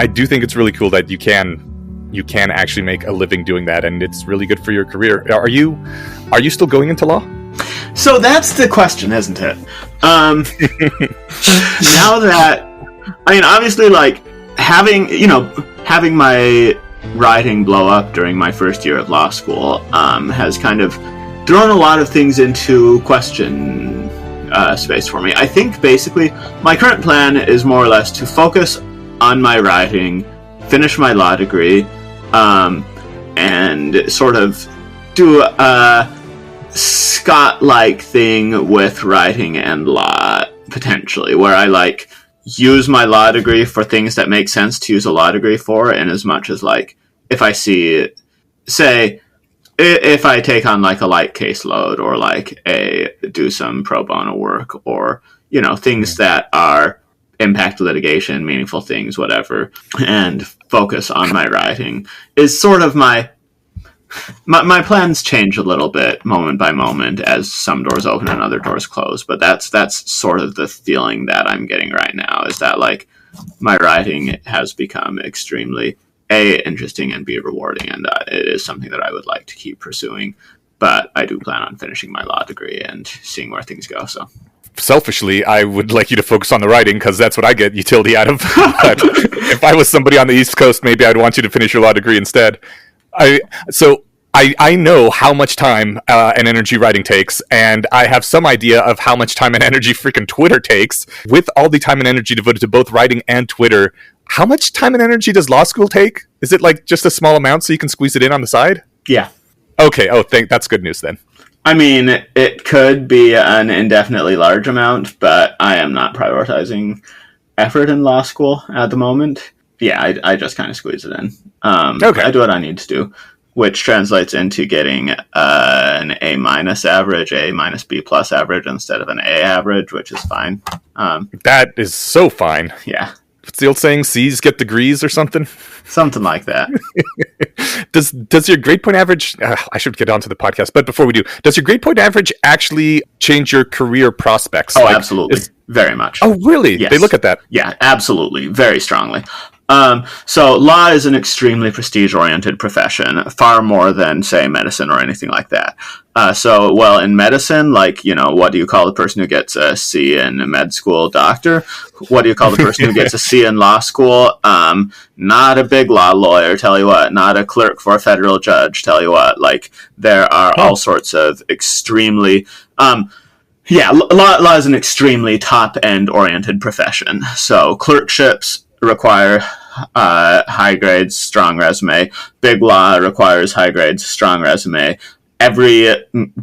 I do think it's really cool that you can actually make a living doing that, and it's really good for your career. Are you still going into law? So that's the question, isn't it? Now that, I mean, obviously, like, having my writing blow up during my first year of law school has kind of thrown a lot of things into question space for me. I think basically my current plan is more or less to focus on my writing, finish my law degree, and sort of do a Scott-like thing with writing and law, potentially, where I, like, use my law degree for things that make sense to use a law degree for, in as much as, like, if I see, say, if I take on, like, a light caseload, or, like, do some pro bono work, or, you know, things that are impact litigation, meaningful things, whatever, and focus on my writing, is sort of my plans change a little bit moment by moment as some doors open and other doors close, but that's sort of the feeling that I'm getting right now, is that, like, my writing has become extremely interesting and rewarding, and it is something that I would like to keep pursuing, but I do plan on finishing my law degree and seeing where things go. So selfishly, I would like you to focus on the writing, because that's what I get utility out of. But if I was somebody on the East Coast, maybe I'd want you to finish your law degree instead. I know how much time and energy writing takes, and I have some idea of how much time and energy freaking Twitter takes. With all the time and energy devoted to both writing and Twitter, how much time and energy does law school take? Is it, like, just a small amount so you can squeeze it in on the side? Yeah. Okay, that's good news then. I mean, it could be an indefinitely large amount, but I am not prioritizing effort in law school at the moment. Yeah, I just kind of squeeze it in. Okay. I do what I need to do, which translates into getting an A- average, A- B+ average instead of an A average, which is fine. That is so fine. Yeah. What's the old saying? C's get degrees or something? Something like that. Does your grade point average... I should get onto the podcast, but before we do, does your grade point average actually change your career prospects? Oh, like, absolutely. Very much. Oh, really? Yes. They look at that? Yeah, absolutely. Very strongly. So law is an extremely prestige-oriented profession, far more than, say, medicine or anything like that. In medicine, like, you know, what do you call the person who gets a C in med school? Doctor. What do you call the person who gets a C in law school? Not a big law lawyer, tell you what. Not a clerk for a federal judge, tell you what. Like, there are all sorts of extremely... law is an extremely top-end oriented profession. So clerkships require high grades, strong resume. Big law requires high grades, strong resume. Every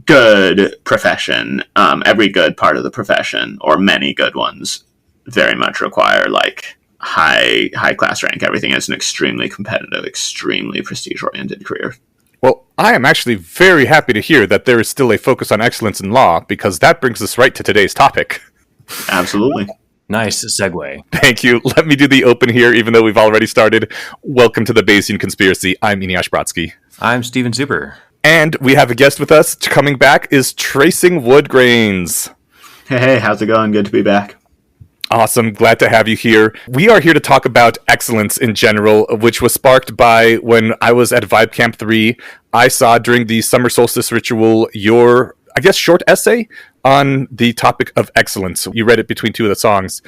good profession, every good part of the profession, or many good ones, very much require, like, high class rank. Everything is an extremely competitive, extremely prestige-oriented career. Well, I am actually very happy to hear that there is still a focus on excellence in law, because that brings us right to today's topic. Absolutely. Nice segue. Thank you. Let me do the open here, even though we've already started. Welcome to the Bayesian Conspiracy. I'm Eneasz Brodsky. I'm Steven Zuber. And we have a guest with us. Coming back is Tracing Woodgrains. Hey, how's it going? Good to be back. Awesome. Glad to have you here. We are here to talk about excellence in general, which was sparked by when I was at VibeCamp 3. I saw during the summer solstice ritual your, I guess, short essay on the topic of excellence. You read it between two of the songs.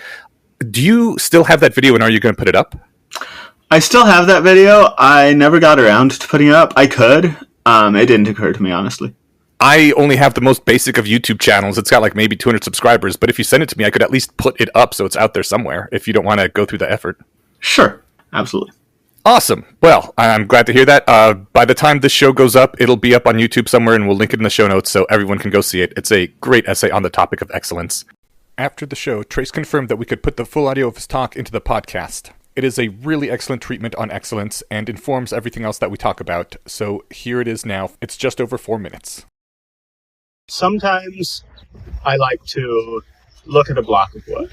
Do you still have that video, and are you going to put it up? I still have that video. I never got around to putting it up. I could. It didn't occur to me, honestly. I only have the most basic of YouTube channels. It's got like maybe 200 subscribers, but if you send it to me, I could at least put it up so it's out there somewhere if you don't want to go through the effort. Sure. Absolutely. Awesome. Well, I'm glad to hear that. By the time this show goes up, it'll be up on YouTube somewhere, and we'll link it in the show notes so everyone can go see it. It's a great essay on the topic of excellence. After the show, Trace confirmed that we could put the full audio of his talk into the podcast. It is a really excellent treatment on excellence and informs everything else that we talk about. So here it is now. It's just over 4 minutes. Sometimes I like to look at a block of wood,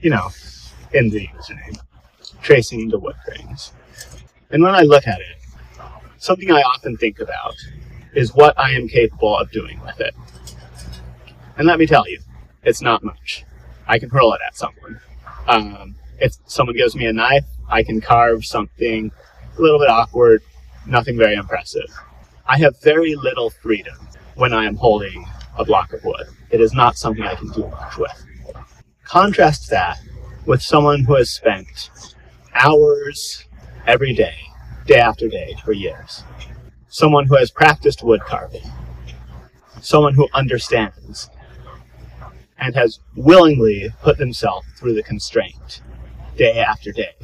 you know, in the username, Tracing the Woodgrains. And when I look at it, something I often think about is what I am capable of doing with it. And let me tell you, it's not much. I can hurl it at someone. If someone gives me a knife, I can carve something a little bit awkward, nothing very impressive. I have very little freedom when I am holding a block of wood. It is not something I can do much with. Contrast that with someone who has spent hours every day, day after day, for years. Someone who has practiced wood carving. Someone who understands and has willingly put themselves through the constraint, day after day,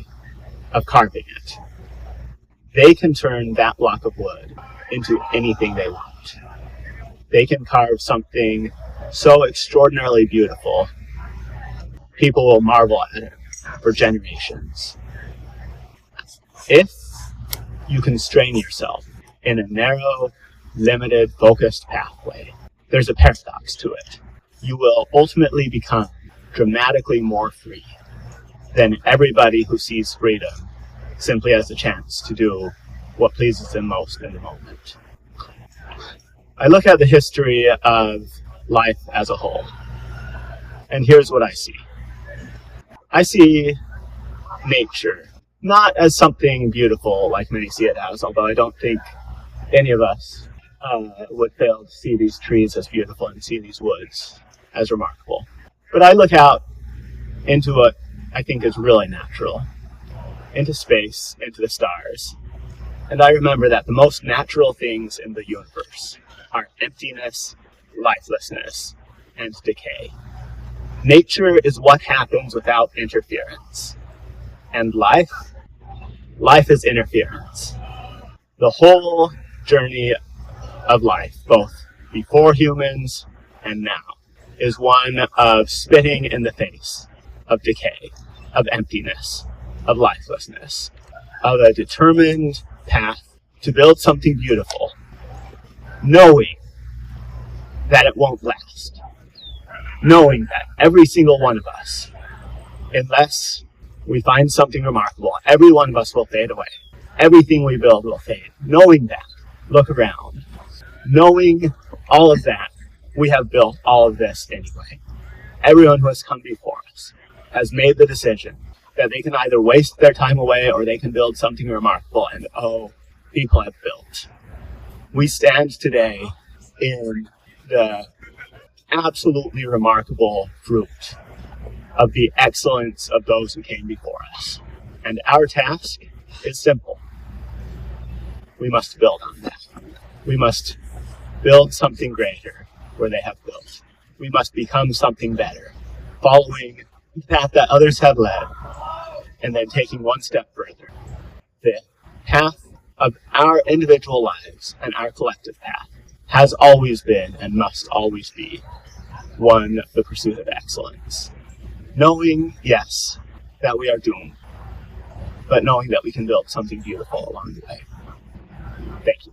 of carving it. They can turn that block of wood into anything they want. They can carve something so extraordinarily beautiful, people will marvel at it for generations. If you constrain yourself in a narrow, limited, focused pathway, there's a paradox to it. You will ultimately become dramatically more free than everybody who sees freedom simply as a chance to do what pleases them most in the moment. I look at the history of life as a whole, and here's what I see. I see nature not as something beautiful like many see it as, although I don't think any of us would fail to see these trees as beautiful and see these woods as remarkable. But I look out into what I think is really natural, into space, into the stars, and I remember that the most natural things in the universe are emptiness, lifelessness, and decay. Nature is what happens without interference. And life is interference. The whole journey of life, both before humans and now, is one of spitting in the face of decay, of emptiness, of lifelessness, of a determined path to build something beautiful, knowing that it won't last, knowing that every single one of us, unless we find something remarkable, every one of us will fade away. Everything we build will fade. Knowing that, look around. Knowing all of that, we have built all of this anyway. Everyone who has come before us has made the decision that they can either waste their time away or they can build something remarkable, and people have built. We stand today in the absolutely remarkable fruit of the excellence of those who came before us. And our task is simple. We must build on that. We must build something greater where they have built. We must become something better, following the path that others have led, and then taking one step further. The path of our individual lives and our collective path has always been and must always be one of the pursuit of excellence. Knowing, yes, that we are doomed, but knowing that we can build something beautiful along the way. Thank you.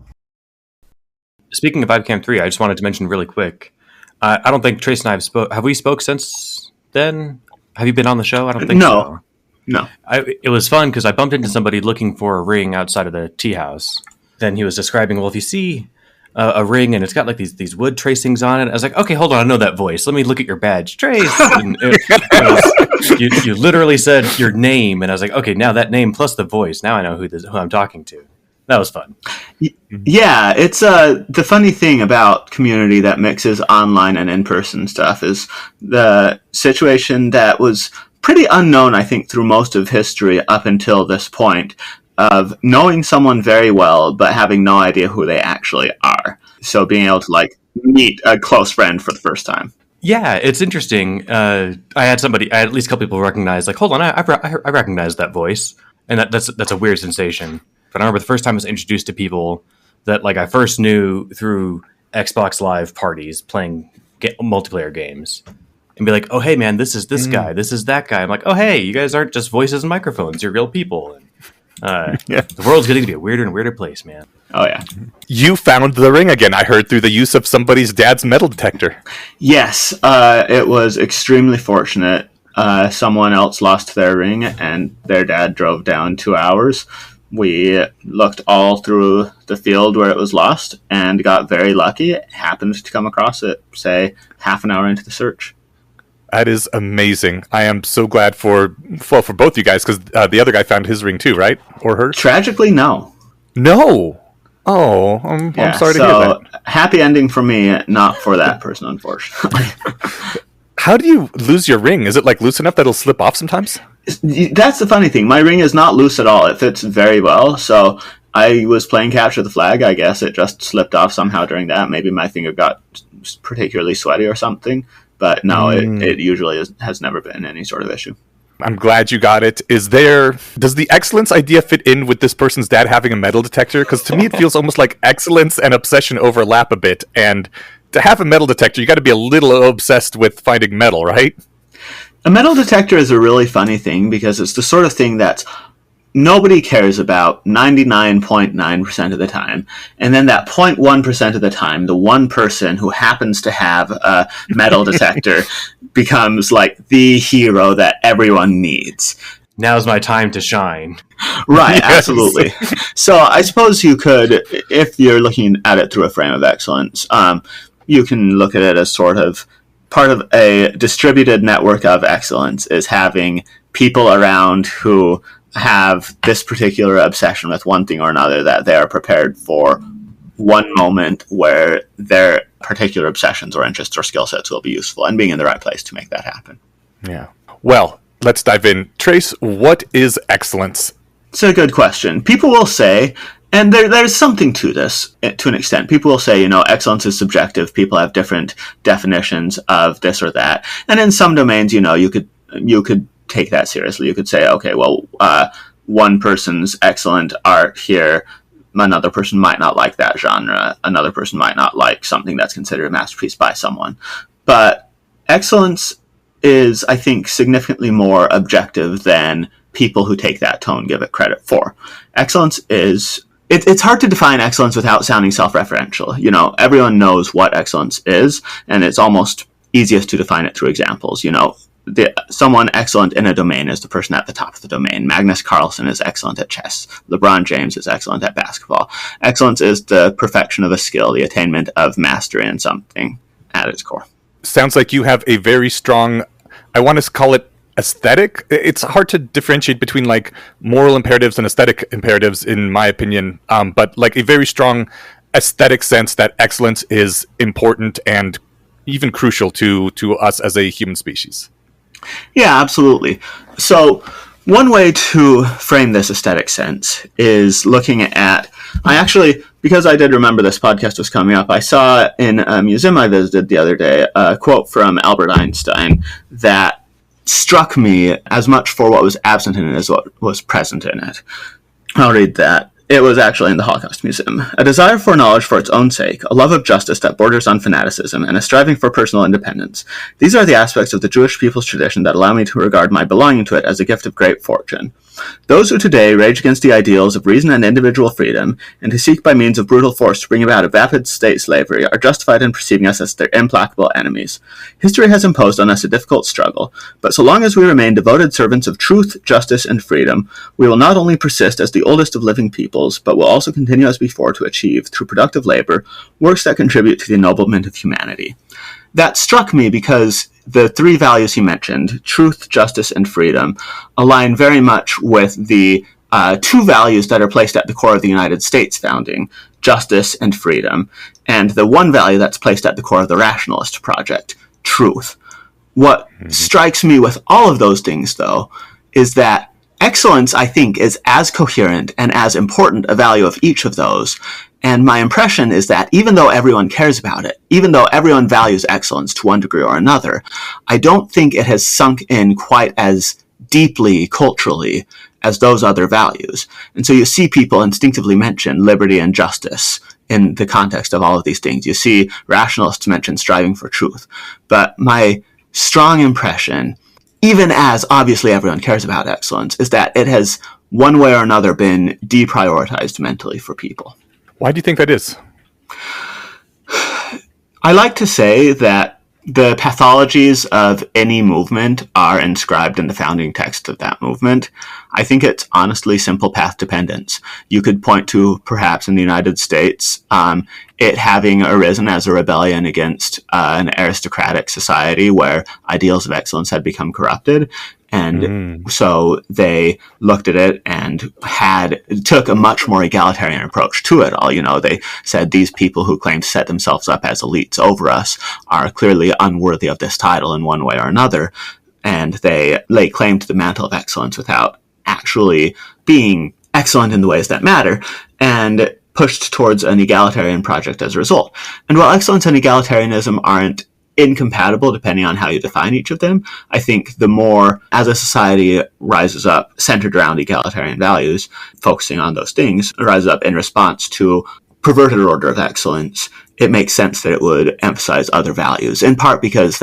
Speaking of VibeCamp 3, I just wanted to mention really quick. I don't think Trace and I have spoke. Have we spoke since then? Have you been on the show? I don't think so. No. It was fun because I bumped into somebody looking for a ring outside of the tea house. Then he was describing, well, if you see a ring and it's got like these wood tracings on it, I was like, okay, hold on, I know that voice. Let me look at your badge, Trace. And you literally said your name, and I was like, okay, now that name plus the voice, now I know who I'm talking to. That was fun. Yeah, it's the funny thing about community that mixes online and in-person stuff is the situation that was pretty unknown, I think, through most of history up until this point, of knowing someone very well but having no idea who they actually are. So being able to like meet a close friend for the first time. Yeah, it's interesting. I had at least a couple people recognize, like, hold on, I recognize that voice, and that's a weird sensation. But I remember the first time I was introduced to people that like I first knew through Xbox Live parties playing multiplayer games, and be like, oh hey man, this is this guy, this is that guy. I'm like, oh hey, you guys aren't just voices and microphones, you're real people. And, The world's getting to be a weirder and weirder place, man. Oh yeah. You found the ring again, I heard, through the use of somebody's dad's metal detector. Yes, it was extremely fortunate. Someone else lost their ring and their dad drove down 2 hours. We looked all through the field where it was lost and got very lucky. It happened to come across it, say, half an hour into the search. That is amazing. I am so glad for both you guys, because the other guy found his ring too, right? Or her? Tragically, no. No. Oh, I'm sorry to hear that. Happy ending for me, not for that person, unfortunately. How do you lose your ring? Is it like loose enough that it'll slip off sometimes? That's the funny thing. My ring is not loose at all. It fits very well. So I was playing Capture the Flag. I guess it just slipped off somehow during that. Maybe my finger got particularly sweaty or something. But no, it usually has never been any sort of issue. I'm glad you got it. Does the excellence idea fit in with this person's dad having a metal detector? Because to me, it feels almost like excellence and obsession overlap a bit. And to have a metal detector, you got to be a little obsessed with finding metal, right? A metal detector is a really funny thing because it's the sort of thing that nobody cares about 99.9% of the time. And then that 0.1% of the time, the one person who happens to have a metal detector becomes like the hero that everyone needs. Now's my time to shine. Right, yes. Absolutely. So I suppose you could, if you're looking at it through a frame of excellence, you can look at it as sort of part of a distributed network of excellence is having people around who have this particular obsession with one thing or another that they are prepared for one moment where their particular obsessions or interests or skill sets will be useful and being in the right place to make that happen. Yeah. Well, let's dive in. Trace, what is excellence? It's a good question. People will say, and there's something to this to an extent. People will say, excellence is subjective. People have different definitions of this or that. And in some domains, you could take that seriously. You could say, okay, well, one person's excellent art here, another person might not like that genre. Another person might not like something that's considered a masterpiece by someone. But excellence is, I think, significantly more objective than people who take that tone give it credit for. Excellence is... It's hard to define excellence without sounding self-referential. Everyone knows what excellence is, and it's almost easiest to define it through examples. Someone excellent in a domain is the person at the top of the domain. Magnus Carlsen is excellent at chess. LeBron James is excellent at basketball. Excellence is the perfection of a skill, the attainment of mastery in something at its core. Sounds like you have a very strong, I want to call it aesthetic. It's hard to differentiate between like moral imperatives and aesthetic imperatives, in my opinion. But like a very strong aesthetic sense that excellence is important and even crucial to us as a human species. Yeah, absolutely. So one way to frame this aesthetic sense is looking at, because I did remember this podcast was coming up, I saw in a museum I visited the other day a quote from Albert Einstein that struck me as much for what was absent in it as what was present in it. I'll read that. It was actually in the Holocaust Museum. A desire for knowledge for its own sake, a love of justice that borders on fanaticism, and a striving for personal independence. These are the aspects of the Jewish people's tradition that allow me to regard my belonging to it as a gift of great fortune. Those who today rage against the ideals of reason and individual freedom, and who seek by means of brutal force to bring about a vapid state slavery, are justified in perceiving us as their implacable enemies. History has imposed on us a difficult struggle, but so long as we remain devoted servants of truth, justice, and freedom, we will not only persist as the oldest of living peoples, but will also continue as before to achieve, through productive labor, works that contribute to the ennoblement of humanity. That struck me because the three values he mentioned, truth, justice, and freedom, align very much with the two values that are placed at the core of the United States founding, justice and freedom, and the one value that's placed at the core of the Rationalist Project, truth. What strikes me with all of those things, though, is that excellence, I think, is as coherent and as important a value of each of those. And my impression is that even though everyone cares about it, even though everyone values excellence to one degree or another, I don't think it has sunk in quite as deeply culturally as those other values. And so you see people instinctively mention liberty and justice in the context of all of these things. You see rationalists mention striving for truth. But my strong impression, even as obviously everyone cares about excellence, is that it has one way or another been deprioritized mentally for people. Why do you think that is? I like to say that the pathologies of any movement are inscribed in the founding text of that movement. I think it's honestly simple path dependence. You could point to, perhaps in the United States, it having arisen as a rebellion against an aristocratic society where ideals of excellence had become corrupted. And so they looked at it and took a much more egalitarian approach to it all. You know, they said these people who claim to set themselves up as elites over us are clearly unworthy of this title in one way or another. And they lay claim to the mantle of excellence without actually being excellent in the ways that matter, and pushed towards an egalitarian project as a result. And while excellence and egalitarianism aren't incompatible depending on how you define each of them, I think the more, as a society rises up centered around egalitarian values, focusing on those things, rises up in response to perverted order of excellence, it makes sense that it would emphasize other values, in part because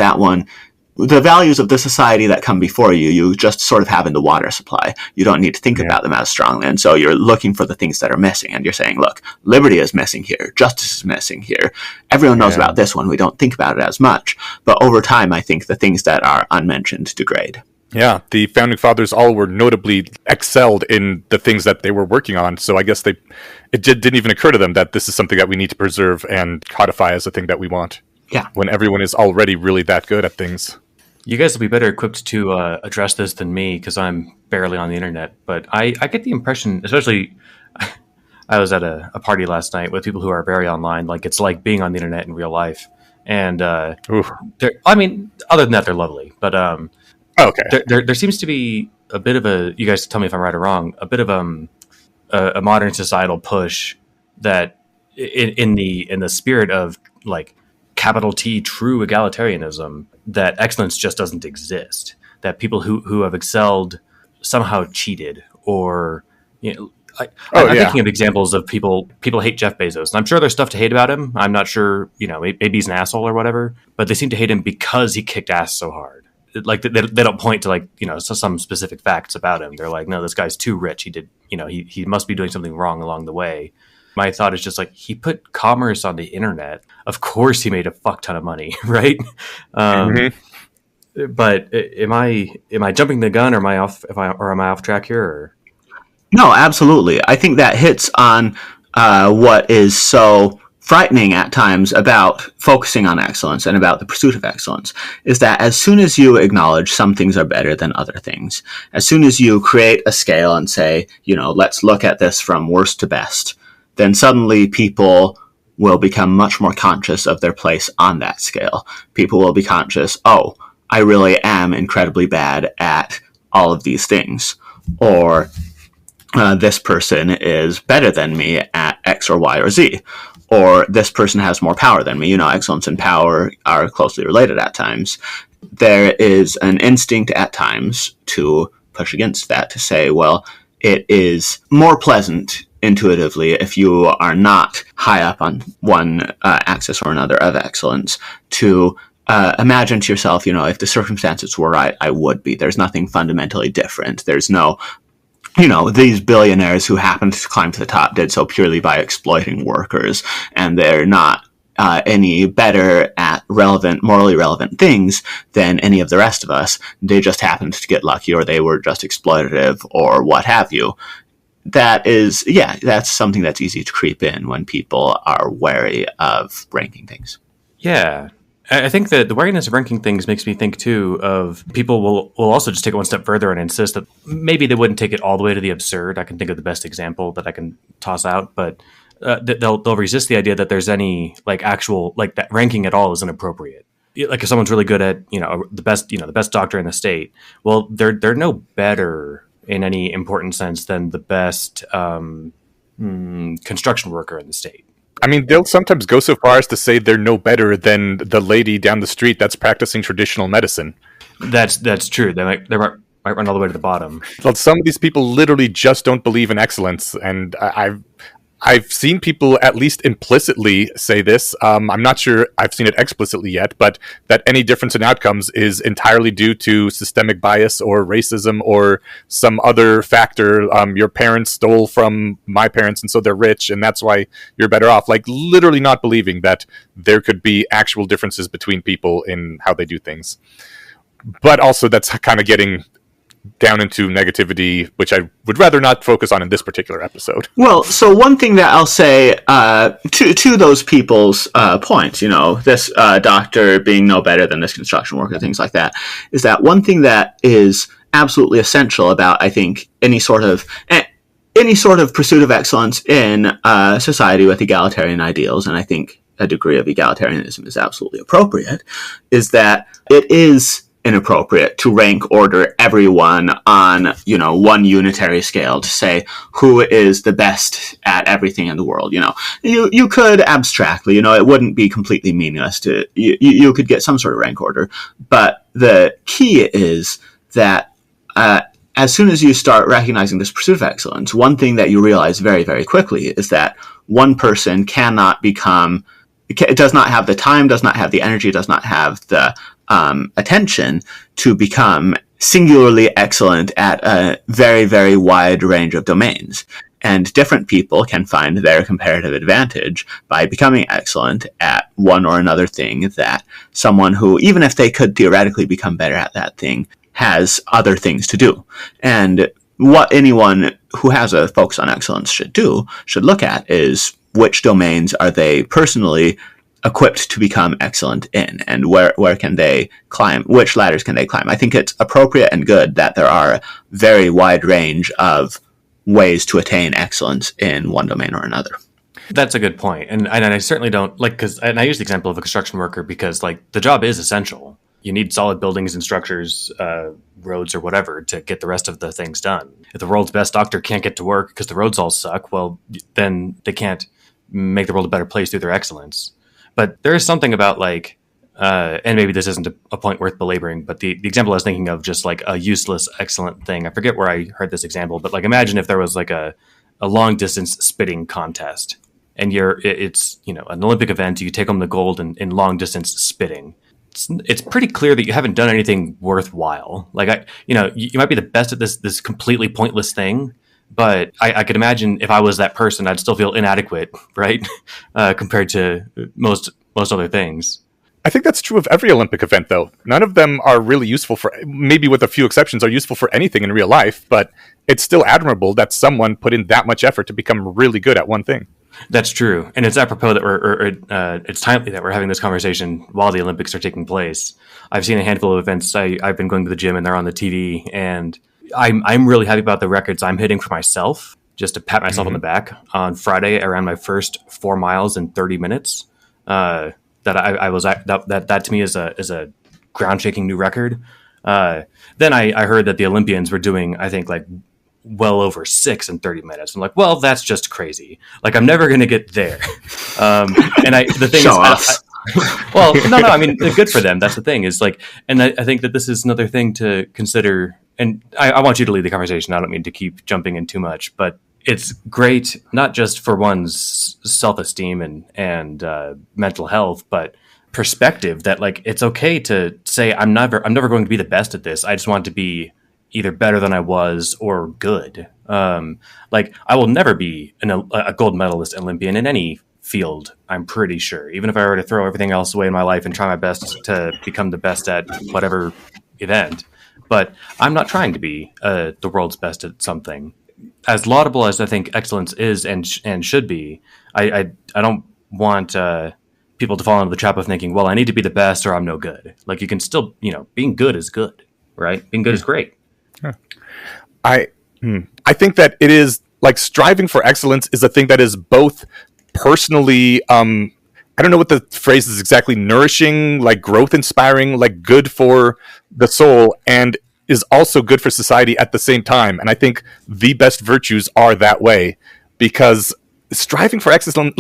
the values of the society that come before you, you just sort of have in the water supply. You don't need to think about them as strongly. And so you're looking for the things that are missing. And you're saying, look, liberty is missing here. Justice is missing here. Everyone knows about this one. We don't think about it as much. But over time, I think the things that are unmentioned degrade. Yeah, the Founding Fathers all were notably excelled in the things that they were working on. So I guess it didn't even occur to them that this is something that we need to preserve and codify as a thing that we want. Yeah. When everyone is already really that good at things. You guys will be better equipped to address this than me because I'm barely on the internet. But I get the impression, especially, I was at a party last night with people who are very online. Like, it's like being on the internet in real life. And, I mean, other than that, they're lovely. But okay. There seems to be a bit of a, you guys tell me if I'm right or wrong, a bit of a modern societal push that in the spirit of, like, capital T true egalitarianism, that excellence just doesn't exist. That people who have excelled somehow cheated, or I'm thinking of examples of people hate Jeff Bezos, and I'm sure there's stuff to hate about him. I'm not sure, maybe he's an asshole or whatever, but they seem to hate him because he kicked ass so hard. Like they don't point to some specific facts about him. They're like, no, this guy's too rich. He did, he must be doing something wrong along the way. My thought is just like, he put commerce on the internet. Of course he made a fuck ton of money, right? But am I jumping the gun, or am I off track here? Or? No, absolutely. I think that hits on what is so frightening at times about focusing on excellence and about the pursuit of excellence, is that as soon as you acknowledge some things are better than other things, as soon as you create a scale and say, let's look at this from worst to best, then suddenly people will become much more conscious of their place on that scale. People will be conscious, oh, I really am incredibly bad at all of these things. Or this person is better than me at X or Y or Z. Or this person has more power than me. Excellence and power are closely related at times. There is an instinct at times to push against that, to say, well, it is more pleasant intuitively if you are not high up on one axis or another of excellence, to imagine to yourself, if the circumstances were right, I would be. There's nothing fundamentally different. There's no, these billionaires who happened to climb to the top did so purely by exploiting workers, and they're not any better at morally relevant things than any of the rest of us. They just happened to get lucky, or they were just exploitative, or what have you. That's something that's easy to creep in when people are wary of ranking things. Yeah. I think that the wariness of ranking things makes me think, too, of people will also just take it one step further and insist that maybe they wouldn't take it all the way to the absurd. I can think of the best example that I can toss out, but they'll resist the idea that there's any actual that ranking at all is inappropriate. Like if someone's really good at the best doctor in the state, well, they're no better in any important sense than the best construction worker in the state. I mean, they'll sometimes go so far as to say they're no better than the lady down the street that's practicing traditional medicine. That's true. They might run all the way to the bottom. But some of these people literally just don't believe in excellence, and I've seen people at least implicitly say this. I'm not sure I've seen it explicitly yet, but that any difference in outcomes is entirely due to systemic bias or racism or some other factor. Your parents stole from my parents, and so they're rich, and that's why you're better off. Like, literally not believing that there could be actual differences between people in how they do things. But also, that's kind of getting down into negativity, which I would rather not focus on in this particular episode. Well, so one thing that I'll say to those people's points, this doctor being no better than this construction worker, things like that, is that one thing that is absolutely essential about, I think, any sort of pursuit of excellence in society with egalitarian ideals, and I think a degree of egalitarianism is absolutely appropriate, is that it is inappropriate to rank order everyone on, one unitary scale to say who is the best at everything in the world. You could abstractly, it wouldn't be completely meaningless to, you could get some sort of rank order, but the key is that as soon as you start recognizing this pursuit of excellence, one thing that you realize very, very quickly is that one person does not have the time, does not have the energy, does not have the attention to become singularly excellent at a very, very wide range of domains. And different people can find their comparative advantage by becoming excellent at one or another thing that someone who, even if they could theoretically become better at that thing, has other things to do. And what anyone who has a focus on excellence should look at is which domains are they personally equipped to become excellent in, and where can they climb, which ladders can they climb. I think it's appropriate and good that there are a very wide range of ways to attain excellence in one domain or another. That's a good point. And I certainly don't and I use the example of a construction worker because the job is essential. You need solid buildings and structures, roads or whatever to get the rest of the things done. If the world's best doctor can't get to work because the roads all suck, well, then they can't make the world a better place through their excellence. But there is something about and maybe this isn't a point worth belaboring, but the example I was thinking of, just like a useless, excellent thing. I forget where I heard this example, but imagine if there was a long distance spitting contest, and it's an Olympic event. You take home the gold in long distance spitting. It's pretty clear that you haven't done anything worthwhile. You might be the best at this completely pointless thing. But I could imagine if I was that person, I'd still feel inadequate, right? Compared to most other things. I think that's true of every Olympic event, though. None of them are really useful for, maybe with a few exceptions, are useful for anything in real life. But it's still admirable that someone put in that much effort to become really good at one thing. That's true. And it's apropos that it's timely that we're having this conversation while the Olympics are taking place. I've seen a handful of events. I've been going to the gym and they're on the TV, and I'm really happy about the records I'm hitting for myself, just to pat myself on the back. On Friday, I ran my first 4 miles in 30 minutes. That to me is a ground shaking new record. Then I heard that the Olympians were doing, I think, well over 6 in 30 minutes. I'm like, well, that's just crazy. I'm never going to get there. The thing is, well, no, I mean, good for them. That's the thing is and I think that this is another thing to consider. And I want you to lead the conversation. I don't mean to keep jumping in too much, but it's great, not just for one's self-esteem and mental health, but perspective that it's okay to say, I'm never going to be the best at this. I just want to be either better than I was or good. I will never be a gold medalist Olympian in any field, I'm pretty sure, even if I were to throw everything else away in my life and try my best to become the best at whatever event. But I'm not trying to be the world's best at something. As laudable as I think excellence is and should be, I don't want people to fall into the trap of thinking, well, I need to be the best or I'm no good. You can still, being good is good, right? Being good is great. Yeah. I think that it is striving for excellence is a thing that is both personally, I don't know what the phrase is exactly, nourishing, growth inspiring, good for the soul, and is also good for society at the same time. And I think the best virtues are that way, because striving for excellence,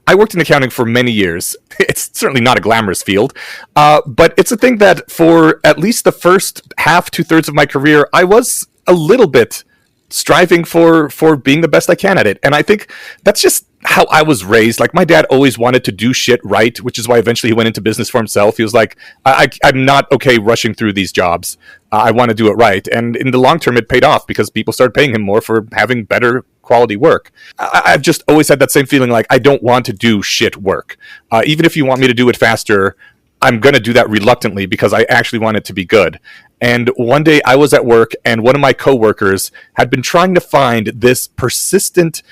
I worked in accounting for many years. It's certainly not a glamorous field, but it's a thing that for at least the first half, 2/3 of my career, I was a little bit striving for being the best I can at it. And I think that's just how I was raised. Like, my dad always wanted to do shit right, which is why eventually he went into business for himself. He was like, I'm not okay rushing through these jobs. I want to do it right. And in the long term, it paid off because people started paying him more for having better quality work. I've just always had that same feeling, like, I don't want to do shit work. Even if you want me to do it faster, I'm going to do that reluctantly because I actually want it to be good. And one day I was at work, and one of my coworkers had been trying to find this persistent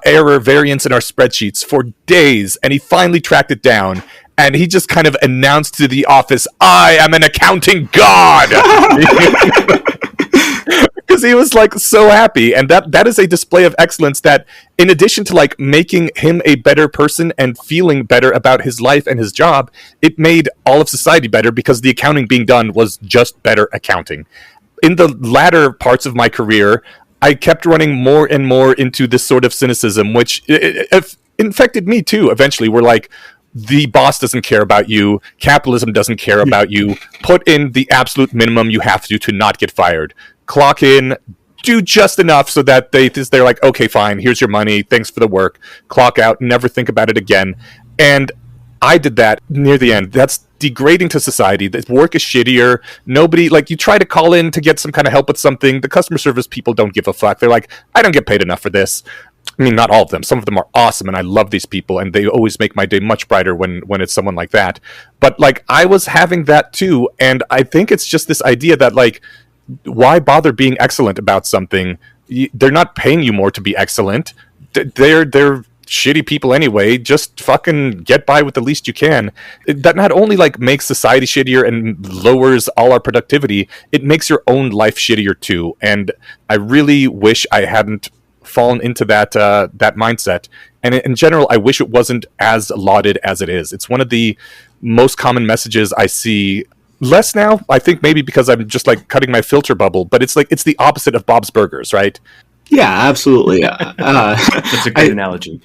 error variance in our spreadsheets for days, and he finally tracked it down. And he just kind of announced to the office, "I am an accounting god," because he was like so happy. And that is a display of excellence that, in addition to like making him a better person and feeling better about his life and his job, it made all of society better because the accounting being done was just better accounting. In the latter parts of my career, I kept running more and more into this sort of cynicism, which infected me too. Eventually, we're like, the boss doesn't care about you. Capitalism doesn't care about you. Put in the absolute minimum you have to not get fired. Clock in, do just enough so that they're like, okay, fine, here's your money. Thanks for the work. Clock out, never think about it again. And I did that near the end. That's degrading to society. The work is shittier. Nobody, like, you try to call in to get some kind of help with something. The customer service people don't give a fuck. They're like, I don't get paid enough for this. I mean, not all of them. Some of them are awesome, and I love these people, and they always make my day much brighter when it's someone like that. But, like, I was having that too, and I think it's just this idea that, like, why bother being excellent about something? They're not paying you more to be excellent. They're shitty people anyway. Just fucking get by with the least you can. That not only like makes society shittier and lowers all our productivity, it makes your own life shittier too. And I really wish I hadn't fallen into that mindset. And in general, I wish it wasn't as lauded as it is. It's one of the most common messages I see. Less now, I think maybe because I'm just like cutting my filter bubble, but it's like it's the opposite of Bob's Burgers, right? Yeah, absolutely. That's a great analogy.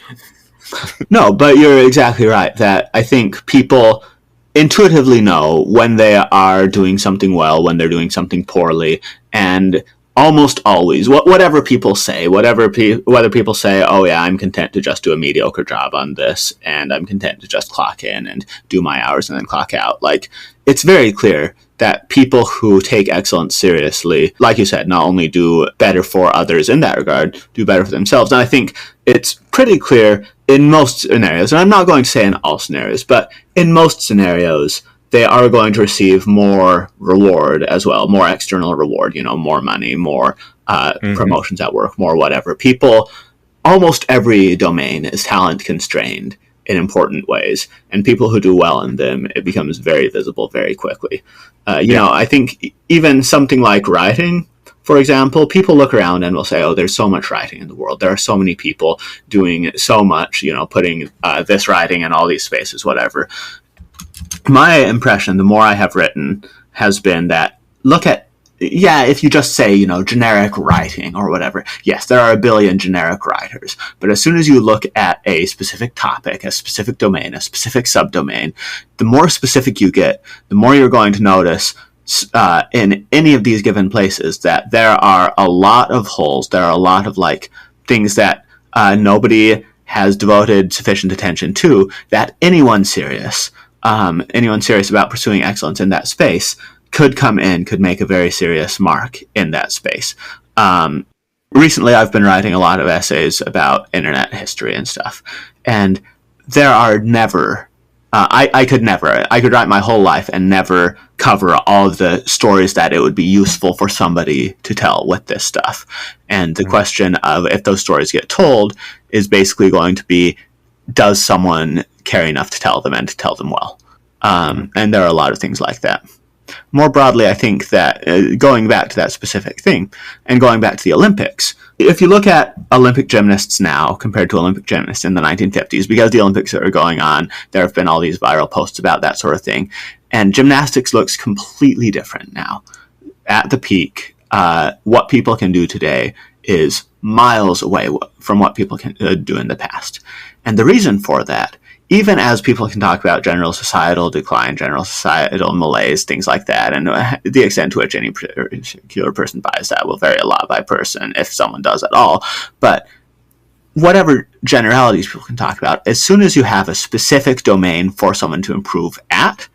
No, but you're exactly right that I think people intuitively know when they are doing something well, when they're doing something poorly, and almost always, whatever people say, whether people say, oh yeah, I'm content to just do a mediocre job on this, and I'm content to just clock in and do my hours and then clock out. Like, it's very clear that people who take excellence seriously, like you said, not only do better for others in that regard, do better for themselves. And I think it's pretty clear in most scenarios, and I'm not going to say in all scenarios, but in most scenarios, they are going to receive more reward as well, more external reward, more money, more promotions at work, more whatever. People, almost every domain is talent constrained in important ways, and people who do well in them, it becomes very visible very quickly. I think even something like writing, for example, people look around and will say, oh, there's so much writing in the world. There are so many people doing so much, putting this writing in all these spaces, whatever. My impression, the more I have written, has been that if you just say, generic writing or whatever, yes, there are a billion generic writers. But as soon as you look at a specific topic, a specific domain, a specific subdomain, the more specific you get, the more you're going to notice in any of these given places that there are a lot of holes. There are a lot of things that nobody has devoted sufficient attention to, that anyone serious about pursuing excellence in that space could come in, could make a very serious mark in that space. Recently, I've been writing a lot of essays about internet history and stuff, and there are never, I could write my whole life and never cover all of the stories that it would be useful for somebody to tell with this stuff. And the question of if those stories get told is basically going to be, does someone care enough to tell them and to tell them well? And there are a lot of things like that. More broadly, I think that going back to that specific thing and going back to the Olympics, if you look at Olympic gymnasts now compared to Olympic gymnasts in the 1950s, because the Olympics are going on, there have been all these viral posts about that sort of thing, and gymnastics looks completely different now. At the peak, what people can do today is miles away from what people can do in the past. And the reason for that even as people can talk about general societal decline, general societal malaise, things like that, and the extent to which any particular person buys that will vary a lot by person, if someone does at all. But whatever generalities people can talk about, as soon as you have a specific domain for someone to improve at,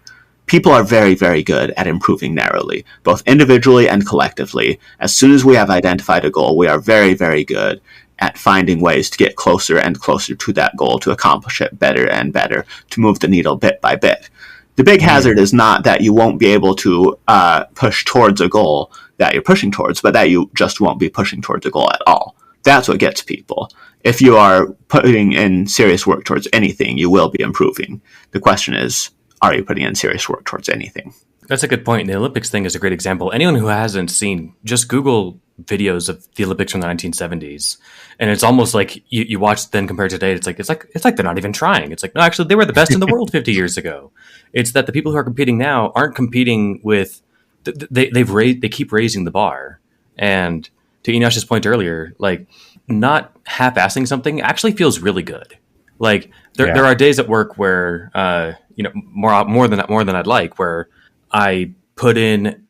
people are very, very good at improving narrowly, both individually and collectively. As soon as we have identified a goal, we are very, very good at finding ways to get closer and closer to that goal, to accomplish it better and better, to move the needle bit by bit. The big hazard is not that you won't be able to push towards a goal that you're pushing towards, but that you just won't be pushing towards a goal at all. That's what gets people. If you are putting in serious work towards anything, you will be improving. The question is, are you putting in serious work towards anything? That's a good point. The Olympics thing is a great example. Anyone who hasn't seen, just Google videos of the Olympics from the 1970s, and it's almost like you watch then compared to today. It's like they're not even trying. It's like, no, actually, they were the best in the world 50 years ago. It's that the people who are competing now aren't competing with. They keep raising the bar. And to Eneasz's point earlier, like, not half-assing something actually feels really good. Like there are days at work where more than I'd like, where I put in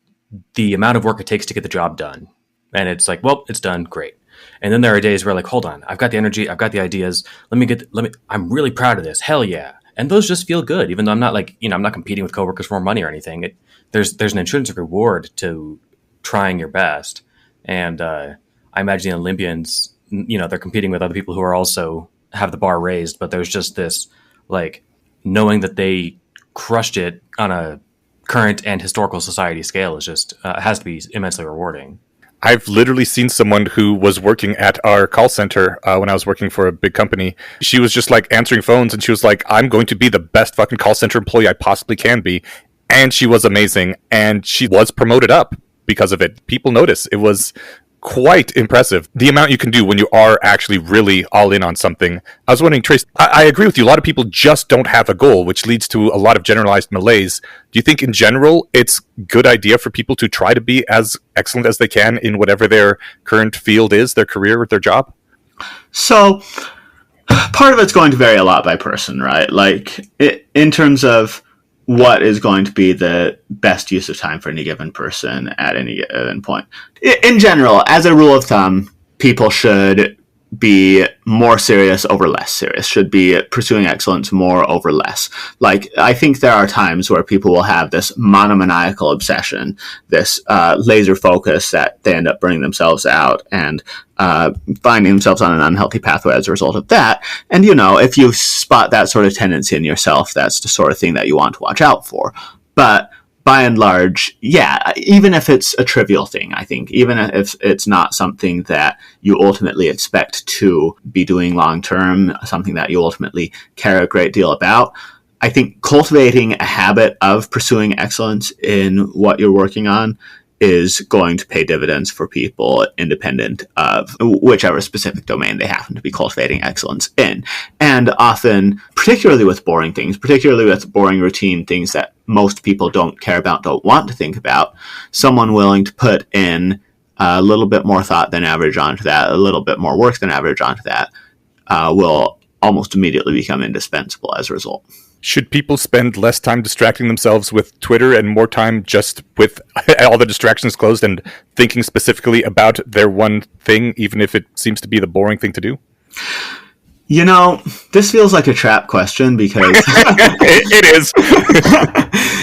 the amount of work it takes to get the job done, and it's like, well, it's done, great. And then there are days where, like, hold on, I've got the energy, I've got the ideas. I'm really proud of this. Hell yeah! And those just feel good, even though I'm not I'm not competing with coworkers for more money or anything. There's an intrinsic reward to trying your best, and I imagine the Olympians, they're competing with other people who are also have the bar raised, but there's just this, like, knowing that they crushed it on a current and historical society scale is just has to be immensely rewarding. I've literally seen someone who was working at our call center when I was working for a big company. She was just, like, answering phones, and she was like, I'm going to be the best fucking call center employee I possibly can be. And she was amazing, and she was promoted up because of it. People notice. It was quite impressive, the amount you can do when you are actually really all in on something. I was wondering, Trace, I agree with you. A lot of people just don't have a goal, which leads to a lot of generalized malaise. Do you think in general it's a good idea for people to try to be as excellent as they can in whatever their current field is, their career or their job? So part of it's going to vary a lot by person, right? Like, in terms of what is going to be the best use of time for any given person at any given point. In general, as a rule of thumb, people should be more serious over less serious, should be pursuing excellence more over less. Like, I think there are times where people will have this monomaniacal obsession, this laser focus that they end up burning themselves out and finding themselves on an unhealthy pathway as a result of that. And, if you spot that sort of tendency in yourself, that's the sort of thing that you want to watch out for. But by and large, yeah, even if it's a trivial thing, I think, even if it's not something that you ultimately expect to be doing long term, something that you ultimately care a great deal about, I think cultivating a habit of pursuing excellence in what you're working on is going to pay dividends for people independent of whichever specific domain they happen to be cultivating excellence in. And often, particularly with boring things, particularly with boring routine things that most people don't care about, don't want to think about, someone willing to put in a little bit more thought than average onto that, a little bit more work than average onto that, will almost immediately become indispensable as a result. Should people spend less time distracting themselves with Twitter and more time just with all the distractions closed and thinking specifically about their one thing, even if it seems to be the boring thing to do? This feels like a trap question because it is.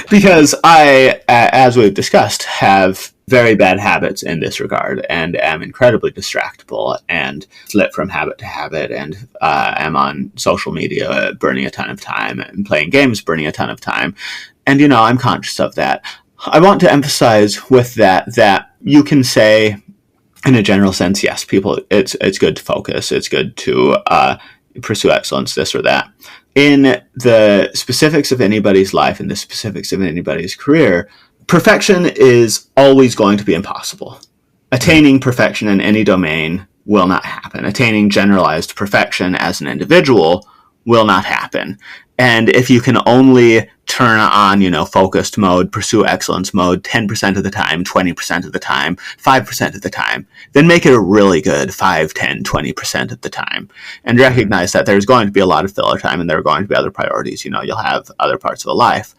Because I, as we've discussed, have very bad habits in this regard and am incredibly distractible and slip from habit to habit and am on social media burning a ton of time and playing games burning a ton of time. And, I'm conscious of that. I want to emphasize with that you can say, in a general sense, yes, people, it's good to focus. It's good to pursue excellence, this or that. In the specifics of anybody's life, in the specifics of anybody's career, perfection is always going to be impossible. Attaining perfection in any domain will not happen. Attaining generalized perfection as an individual will not happen. And if you can only turn on, focused mode, pursue excellence mode 10% of the time, 20% of the time, 5% of the time, then make it a really good 5, 10, 20% of the time. And recognize that there's going to be a lot of filler time and there are going to be other priorities. You'll have other parts of a life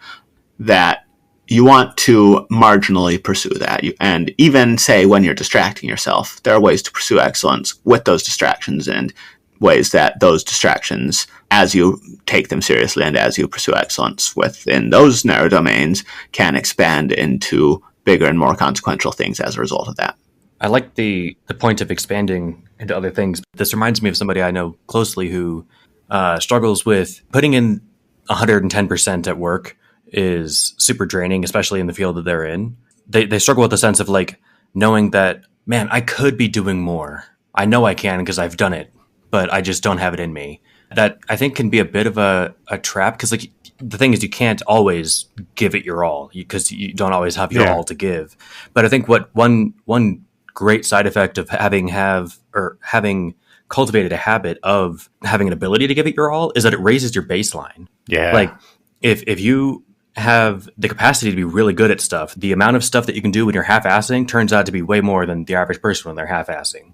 that you want to marginally pursue that. And even say when you're distracting yourself, there are ways to pursue excellence with those distractions, and ways that those distractions, as you take them seriously and as you pursue excellence within those narrow domains, can expand into bigger and more consequential things as a result of that. I like the point of expanding into other things. This reminds me of somebody I know closely who struggles with putting in 110% at work is super draining, especially in the field that they're in. They struggle with the sense of like knowing that, man, I could be doing more. I know I can because I've done it, but I just don't have it in me. That I think can be a bit of a trap, because like the thing is you can't always give it your all because you don't always have your all to give. But I think what one great side effect of having cultivated a habit of having an ability to give it your all is that it raises your baseline. Yeah. Like if you have the capacity to be really good at stuff, the amount of stuff that you can do when you're half-assing turns out to be way more than the average person when they're half-assing.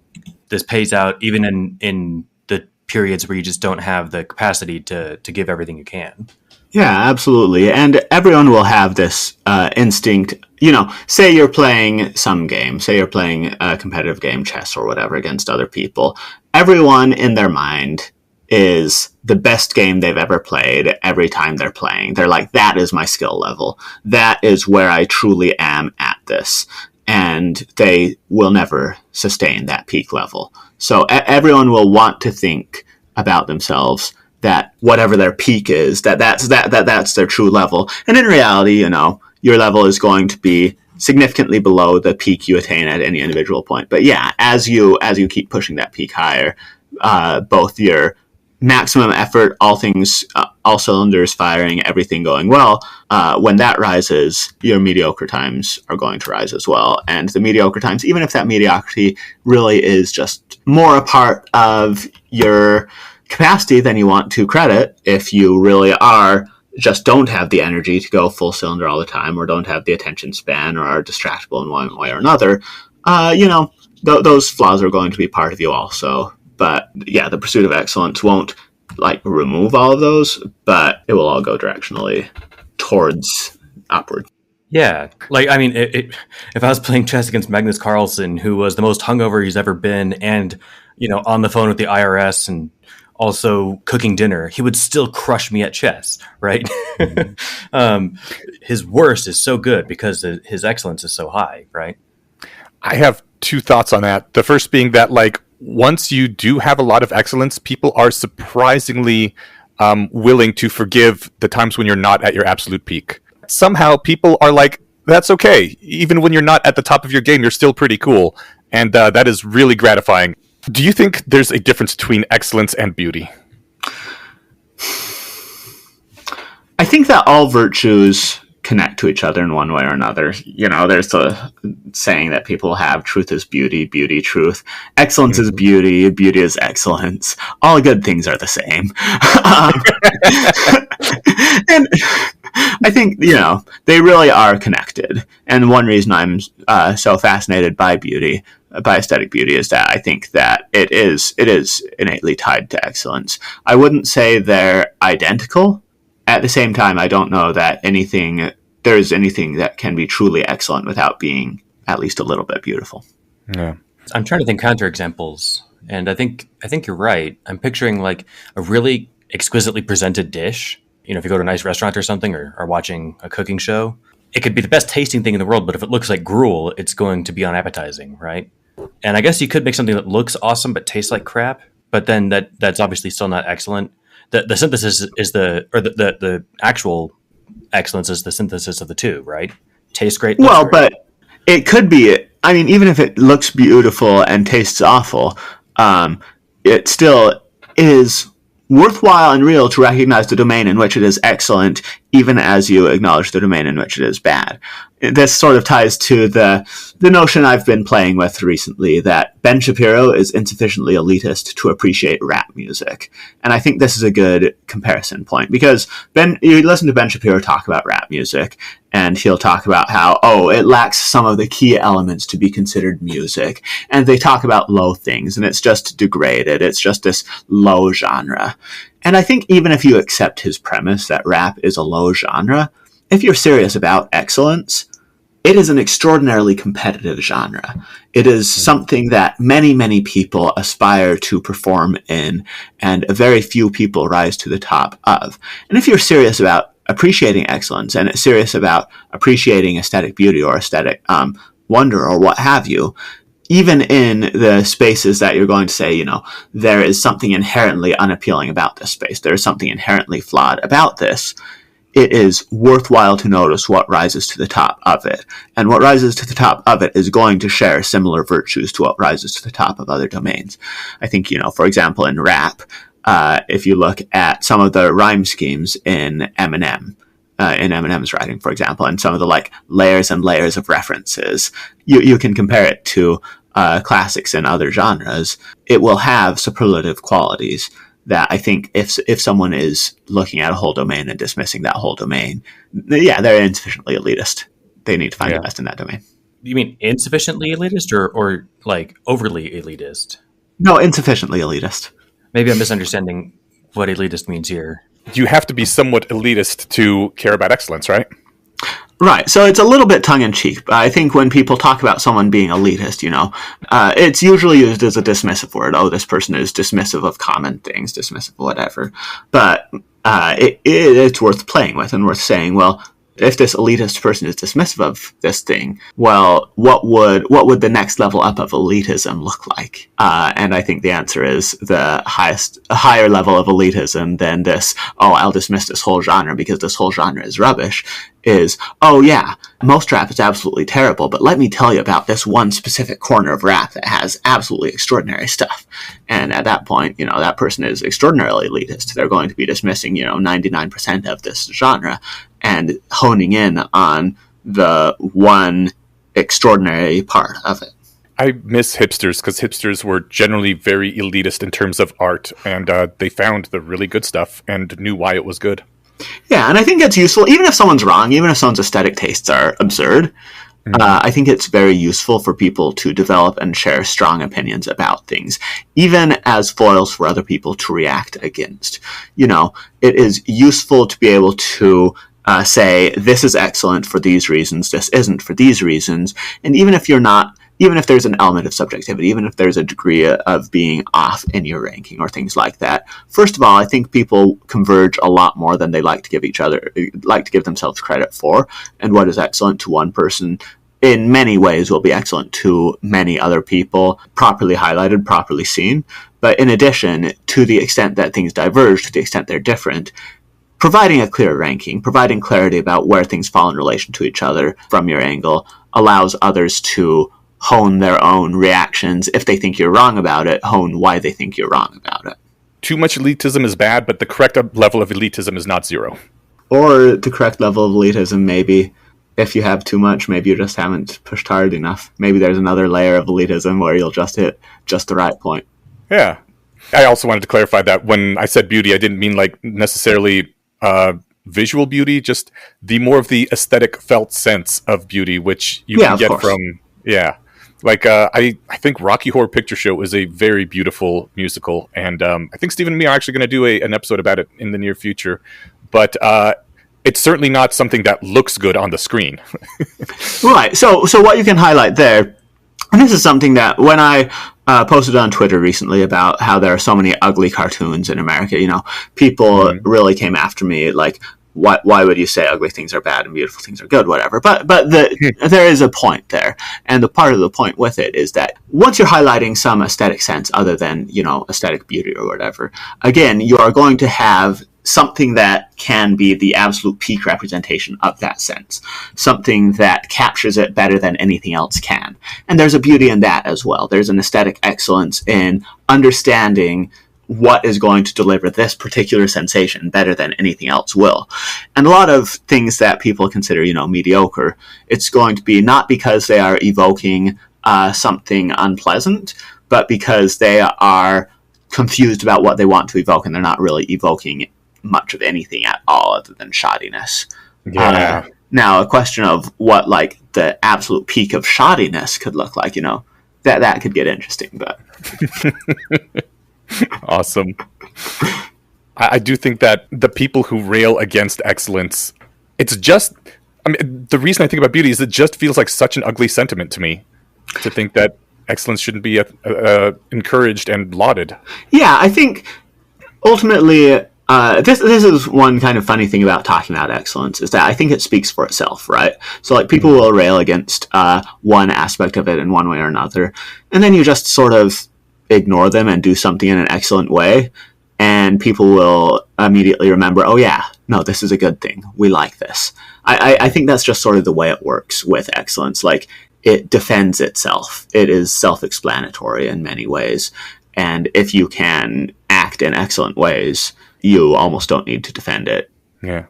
This pays out even in the periods where you just don't have the capacity to give everything you can. Yeah, absolutely. And everyone will have this instinct. Say you're playing some game, say you're playing a competitive game, chess or whatever, against other people. Everyone in their mind is the best game they've ever played every time they're playing. They're like, that is my skill level. That is where I truly am at this. And they will never sustain that peak level. So everyone will want to think about themselves that whatever their peak is, that's their true level. And in reality, your level is going to be significantly below the peak you attain at any individual point. But yeah, as you keep pushing that peak higher, both your maximum effort, all cylinders firing, everything going well, when that rises, your mediocre times are going to rise as well. And the mediocre times, even if that mediocrity really is just more a part of your capacity than you want to credit, if you really don't have the energy to go full cylinder all the time, or don't have the attention span, or are distractible in one way or another, those flaws are going to be part of you also. But yeah, the pursuit of excellence won't remove all of those, but it will all go directionally towards upward. Yeah. If I was playing chess against Magnus Carlsen, who was the most hungover he's ever been, and, on the phone with the IRS and also cooking dinner, he would still crush me at chess, right? Mm-hmm. His worst is so good because his excellence is so high, right? I have two thoughts on that. The first being that, once you do have a lot of excellence, people are surprisingly willing to forgive the times when you're not at your absolute peak. Somehow people are like, that's okay. Even when you're not at the top of your game, you're still pretty cool. And that is really gratifying. Do you think there's a difference between excellence and beauty? I think that all virtues connect to each other in one way or another. There's the saying that people have: truth is beauty, beauty truth. Excellence is beauty, beauty is excellence. All good things are the same. And I think, they really are connected. And one reason I'm so fascinated by beauty, by aesthetic beauty, is that I think that it is innately tied to excellence. I wouldn't say they're identical. At the same time, I don't know that there is anything that can be truly excellent without being at least a little bit beautiful. Yeah. I'm trying to think counterexamples, and I think you're right. I'm picturing a really exquisitely presented dish. If you go to a nice restaurant or something, or watching a cooking show, it could be the best tasting thing in the world, but if it looks like gruel, it's going to be unappetizing, right? And I guess you could make something that looks awesome but tastes like crap, but then that's obviously still not excellent. The synthesis is the actual excellence is the synthesis of the two, right? Tastes great. Well, great. But it could be. I mean, even if it looks beautiful and tastes awful, it still is worthwhile and real to recognize the domain in which it is excellent, even as you acknowledge the domain in which it is bad. This sort of ties to the notion I've been playing with recently that Ben Shapiro is insufficiently elitist to appreciate rap music. And I think this is a good comparison point, because you listen to Ben Shapiro talk about rap music, and he'll talk about how, it lacks some of the key elements to be considered music. And they talk about low things, and it's just degraded. It's just this low genre. And I think even if you accept his premise that rap is a low genre, if you're serious about excellence, it is an extraordinarily competitive genre. It is something that many, many people aspire to perform in, and very few people rise to the top of. And if you're serious about appreciating excellence and serious about appreciating aesthetic beauty or aesthetic wonder or what have you, even in the spaces that you're going to say, there is something inherently unappealing about this space, there is something inherently flawed about this, it is worthwhile to notice what rises to the top of it. And what rises to the top of it is going to share similar virtues to what rises to the top of other domains. I think, for example, in rap, if you look at some of the rhyme schemes in Eminem's writing, for example, and some of the layers and layers of references, you can compare it to classics in other genres. It will have superlative qualities that I think if someone is looking at a whole domain and dismissing that whole domain, they're insufficiently elitist. They need to find the best in that domain. You mean insufficiently elitist or overly elitist? No, insufficiently elitist. Maybe I'm misunderstanding what elitist means here. You have to be somewhat elitist to care about excellence, right? Right, so it's a little bit tongue-in-cheek, but I think when people talk about someone being elitist, it's usually used as a dismissive word. Oh, this person is dismissive of common things, dismissive of whatever. But it's worth playing with and worth saying, well, if this elitist person is dismissive of this thing, well, what would the next level up of elitism look like? And I think the answer is a higher level of elitism than this, I'll dismiss this whole genre because this whole genre is rubbish, is, most rap is absolutely terrible, but let me tell you about this one specific corner of rap that has absolutely extraordinary stuff. And at that point, that person is extraordinarily elitist. They're going to be dismissing, 99% of this genre and honing in on the one extraordinary part of it. I miss hipsters because hipsters were generally very elitist in terms of art, and they found the really good stuff and knew why it was good. Yeah, and I think it's useful, even if someone's wrong, even if someone's aesthetic tastes are absurd, I think it's very useful for people to develop and share strong opinions about things, even as foils for other people to react against. It is useful to be able to say, this is excellent for these reasons, this isn't for these reasons, and even if there's an element of subjectivity, even if there's a degree of being off in your ranking or things like that, first of all, I think people converge a lot more than they like to give themselves credit for, and what is excellent to one person in many ways will be excellent to many other people, properly highlighted, properly seen. But in addition, to the extent that things diverge, to the extent they're different, providing a clear ranking, providing clarity about where things fall in relation to each other from your angle, allows others to hone their own reactions. If they think you're wrong about it, hone why they think you're wrong about it. Too much elitism is bad, but the correct level of elitism is not zero. Or the correct level of elitism, maybe, if you have too much, maybe you just haven't pushed hard enough. Maybe there's another layer of elitism where you'll just hit just the right point. Yeah. I also wanted to clarify that when I said beauty, I didn't mean necessarily visual beauty, just the more of the aesthetic felt sense of beauty, which you can get from... Yeah. I think Rocky Horror Picture Show is a very beautiful musical, and I think Steven and me are actually going to do an episode about it in the near future. But it's certainly not something that looks good on the screen. Right. So what you can highlight there, and this is something that when I posted on Twitter recently about how there are so many ugly cartoons in America, people really came after me why would you say ugly things are bad and beautiful things are good, whatever. But there is a point there. And the part of the point with it is that once you're highlighting some aesthetic sense other than, aesthetic beauty or whatever, again, you are going to have something that can be the absolute peak representation of that sense, something that captures it better than anything else can. And there's a beauty in that as well. There's an aesthetic excellence in understanding what is going to deliver this particular sensation better than anything else will. And a lot of things that people consider, mediocre, it's going to be not because they are evoking something unpleasant, but because they are confused about what they want to evoke, and they're not really evoking much of anything at all other than shoddiness. Yeah. Now, a question of what, like, the absolute peak of shoddiness could look like, that could get interesting, but... Awesome. I do think that the people who rail against excellence, it's just... the reason I think about beauty is it just feels like such an ugly sentiment to me, to think that excellence shouldn't be encouraged and lauded. Yeah, I think ultimately... this is one kind of funny thing about talking about excellence, is that I think it speaks for itself, right? So, like, people will rail against one aspect of it in one way or another, and then you just sort of ignore them and do something in an excellent way, and people will immediately remember, oh yeah, no, this is a good thing. We like this. I think that's just sort of the way it works with excellence. Like, it defends itself. It is self-explanatory in many ways, and if you can act in excellent ways, you almost don't need to defend it. Yeah.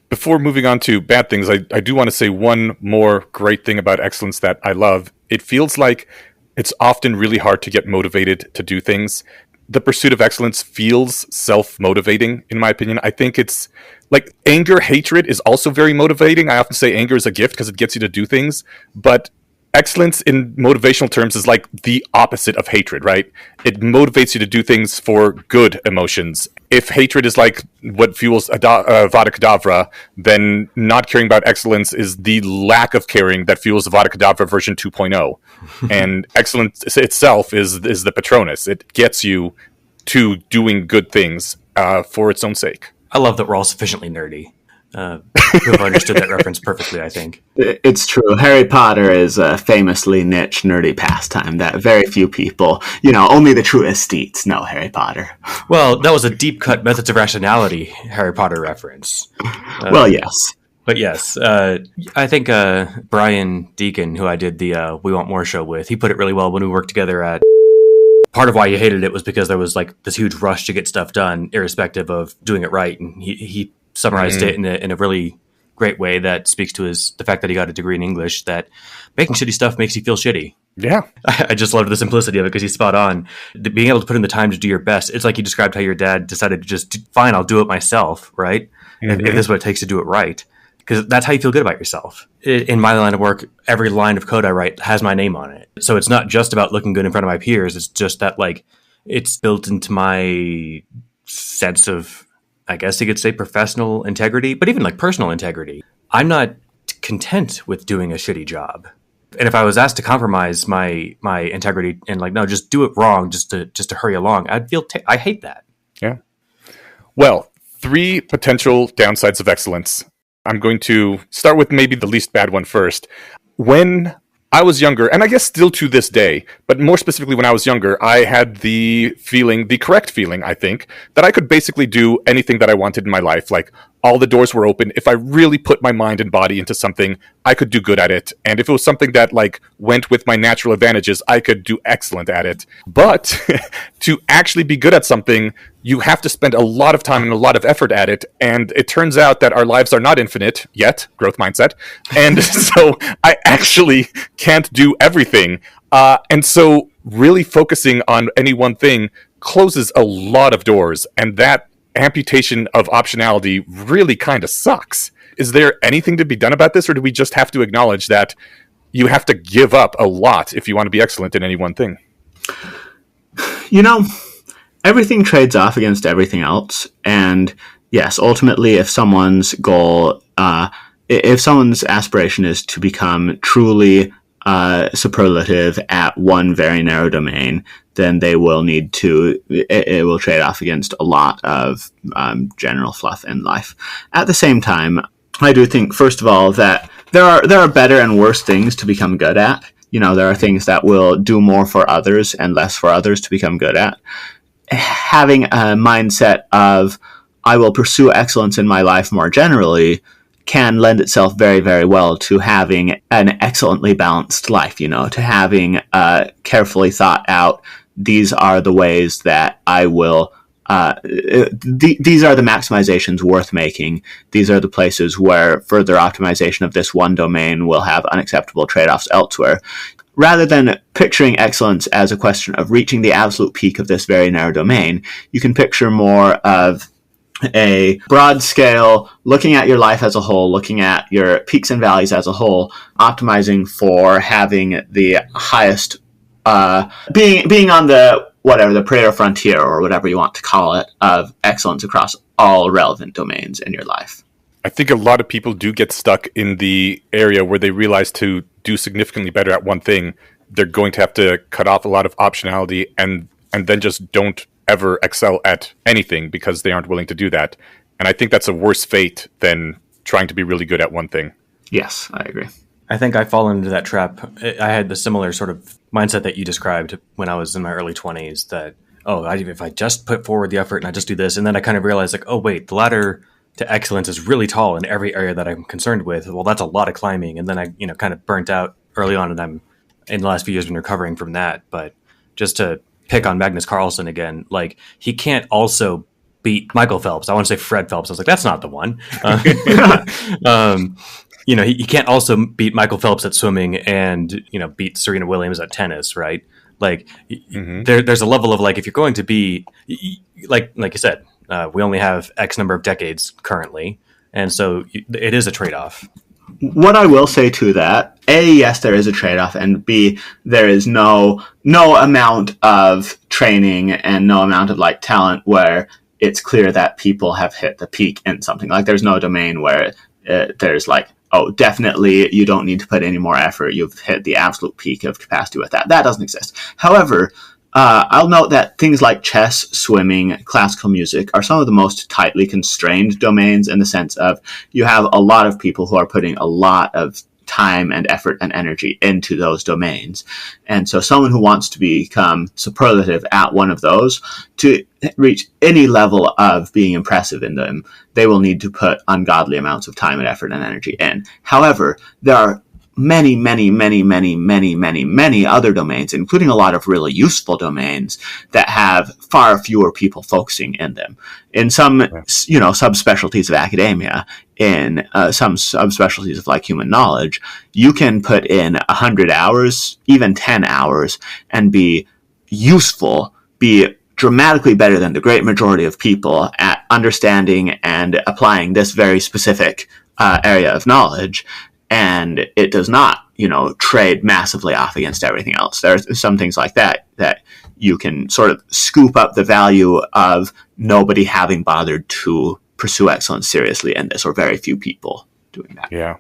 Before moving on to bad things, I do want to say one more great thing about excellence that I love. It feels like it's often really hard to get motivated to do things. The pursuit of excellence feels self-motivating, in my opinion. I think it's like anger, hatred is also very motivating. I often say anger is a gift because it gets you to do things, but excellence in motivational terms is like the opposite of hatred, right? It motivates you to do things for good emotions. If hatred is like what fuels Vada Kedavra, then not caring about excellence is the lack of caring that fuels Vada Kedavra version 2.0. And excellence itself is the Patronus. It gets you to doing good things for its own sake. I love that we're all sufficiently nerdy. Who have understood that reference perfectly, I think. It's true. Harry Potter is a famously niche, nerdy pastime that very few people, only the true aesthetes know Harry Potter. Well, that was a deep-cut Methods of Rationality Harry Potter reference. Well, yes. But yes, I think Brian Deacon, who I did the We Want More show with, he put it really well when we worked together at... Part of why he hated it was because there was like this huge rush to get stuff done, irrespective of doing it right. And he summarized it in a really great way that speaks to the fact that he got a degree in English, that making shitty stuff makes you feel shitty. Yeah. I just loved the simplicity of it because he's spot on. Being able to put in the time to do your best. It's like you described how your dad decided to just, fine, I'll do it myself, right? If this is what it takes to do it right. Because that's how you feel good about yourself. In my line of work, every line of code I write has my name on it. So it's not just about looking good in front of my peers. It's just that, like, it's built into my sense of, I guess you could say, professional integrity, but even like personal integrity. I'm not content with doing a shitty job. And if I was asked to compromise my integrity and like, no, just do it wrong, just to hurry along, I'd feel, I hate that. Yeah. Well, 3 potential downsides of excellence. I'm going to start with maybe the least bad one first. When I was younger, and I guess still to this day, but more specifically when I was younger, I had the correct feeling, I think, that I could basically do anything that I wanted in my life. Like, all the doors were open. If I really put my mind and body into something, I could do good at it. And if it was something that, like, went with my natural advantages, I could do excellent at it. But to actually be good at something, you have to spend a lot of time and a lot of effort at it. And it turns out that our lives are not infinite yet, growth mindset. And so I actually can't do everything. And so really focusing on any one thing closes a lot of doors. And that amputation of optionality really kind of sucks. Is there anything to be done about this, or do we just have to acknowledge that you have to give up a lot if you want to be excellent in any one thing? Everything trades off against everything else. And yes, ultimately, if someone's goal, if someone's aspiration is to become truly superlative at one very narrow domain, then they will need to, it will trade off against a lot of general fluff in life. At the same time, I do think, first of all, that there are better and worse things to become good at. There are things that will do more for others and less for others to become good at. Having a mindset of, I will pursue excellence in my life more generally, can lend itself very, very well to having an excellently balanced life, to having carefully thought out, these are the ways that I will these are the maximizations worth making. These are the places where further optimization of this one domain will have unacceptable trade-offs elsewhere. Rather than picturing excellence as a question of reaching the absolute peak of this very narrow domain, you can picture more of a broad scale, looking at your life as a whole, looking at your peaks and valleys as a whole, optimizing for having the highest, being on the Prayer frontier, or whatever you want to call it, of excellence across all relevant domains in your life. I think a lot of people do get stuck in the area where they realize to do significantly better at one thing, they're going to have to cut off a lot of optionality and then just don't ever excel at anything because they aren't willing to do that. And I think that's a worse fate than trying to be really good at one thing. Yes, I agree. I think I fall into that trap. I had the similar sort of mindset that you described when I was in my early 20s that, if I just put forward the effort and I just do this, and then I kind of realized like, oh, wait, the ladder to excellence is really tall in every area that I'm concerned with. Well, that's a lot of climbing. And then I, kind of burnt out early on, and I'm in the last few years been recovering from that. But just to pick on Magnus Carlsen again, like he can't also beat Michael Phelps. I want to say Fred Phelps. I was like, that's not the one. He can't also beat Michael Phelps at swimming and, beat Serena Williams at tennis, right? Like there's a level of like, if you're going to be like you said, we only have X number of decades currently. And so it is a trade-off. What I will say to that, A, yes, there is a trade-off, and B, there is no amount of training and no amount of like talent where it's clear that people have hit the peak in something. Like there's no domain where there's like, oh, definitely you don't need to put any more effort. You've hit the absolute peak of capacity with that. That doesn't exist. However, I'll note that things like chess, swimming, classical music are some of the most tightly constrained domains in the sense of you have a lot of people who are putting a lot of time and effort and energy into those domains. And so someone who wants to become superlative at one of those, to reach any level of being impressive in them, they will need to put ungodly amounts of time and effort and energy in. However, there are many, many, many, many, many, many, many other domains, including a lot of really useful domains that have far fewer people focusing in them. In some, subspecialties of academia, in some subspecialties of like human knowledge, you can put in 100 hours, even 10 hours, and be useful, be dramatically better than the great majority of people at understanding and applying this very specific area of knowledge. And it does not, trade massively off against everything else. There's some things like that you can sort of scoop up the value of nobody having bothered to pursue excellence seriously in this, or very few people doing that. Yeah.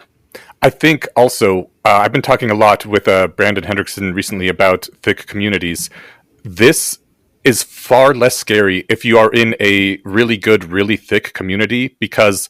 I think also, I've been talking a lot with Brandon Hendrickson recently about thick communities. This is far less scary if you are in a really good, really thick community, because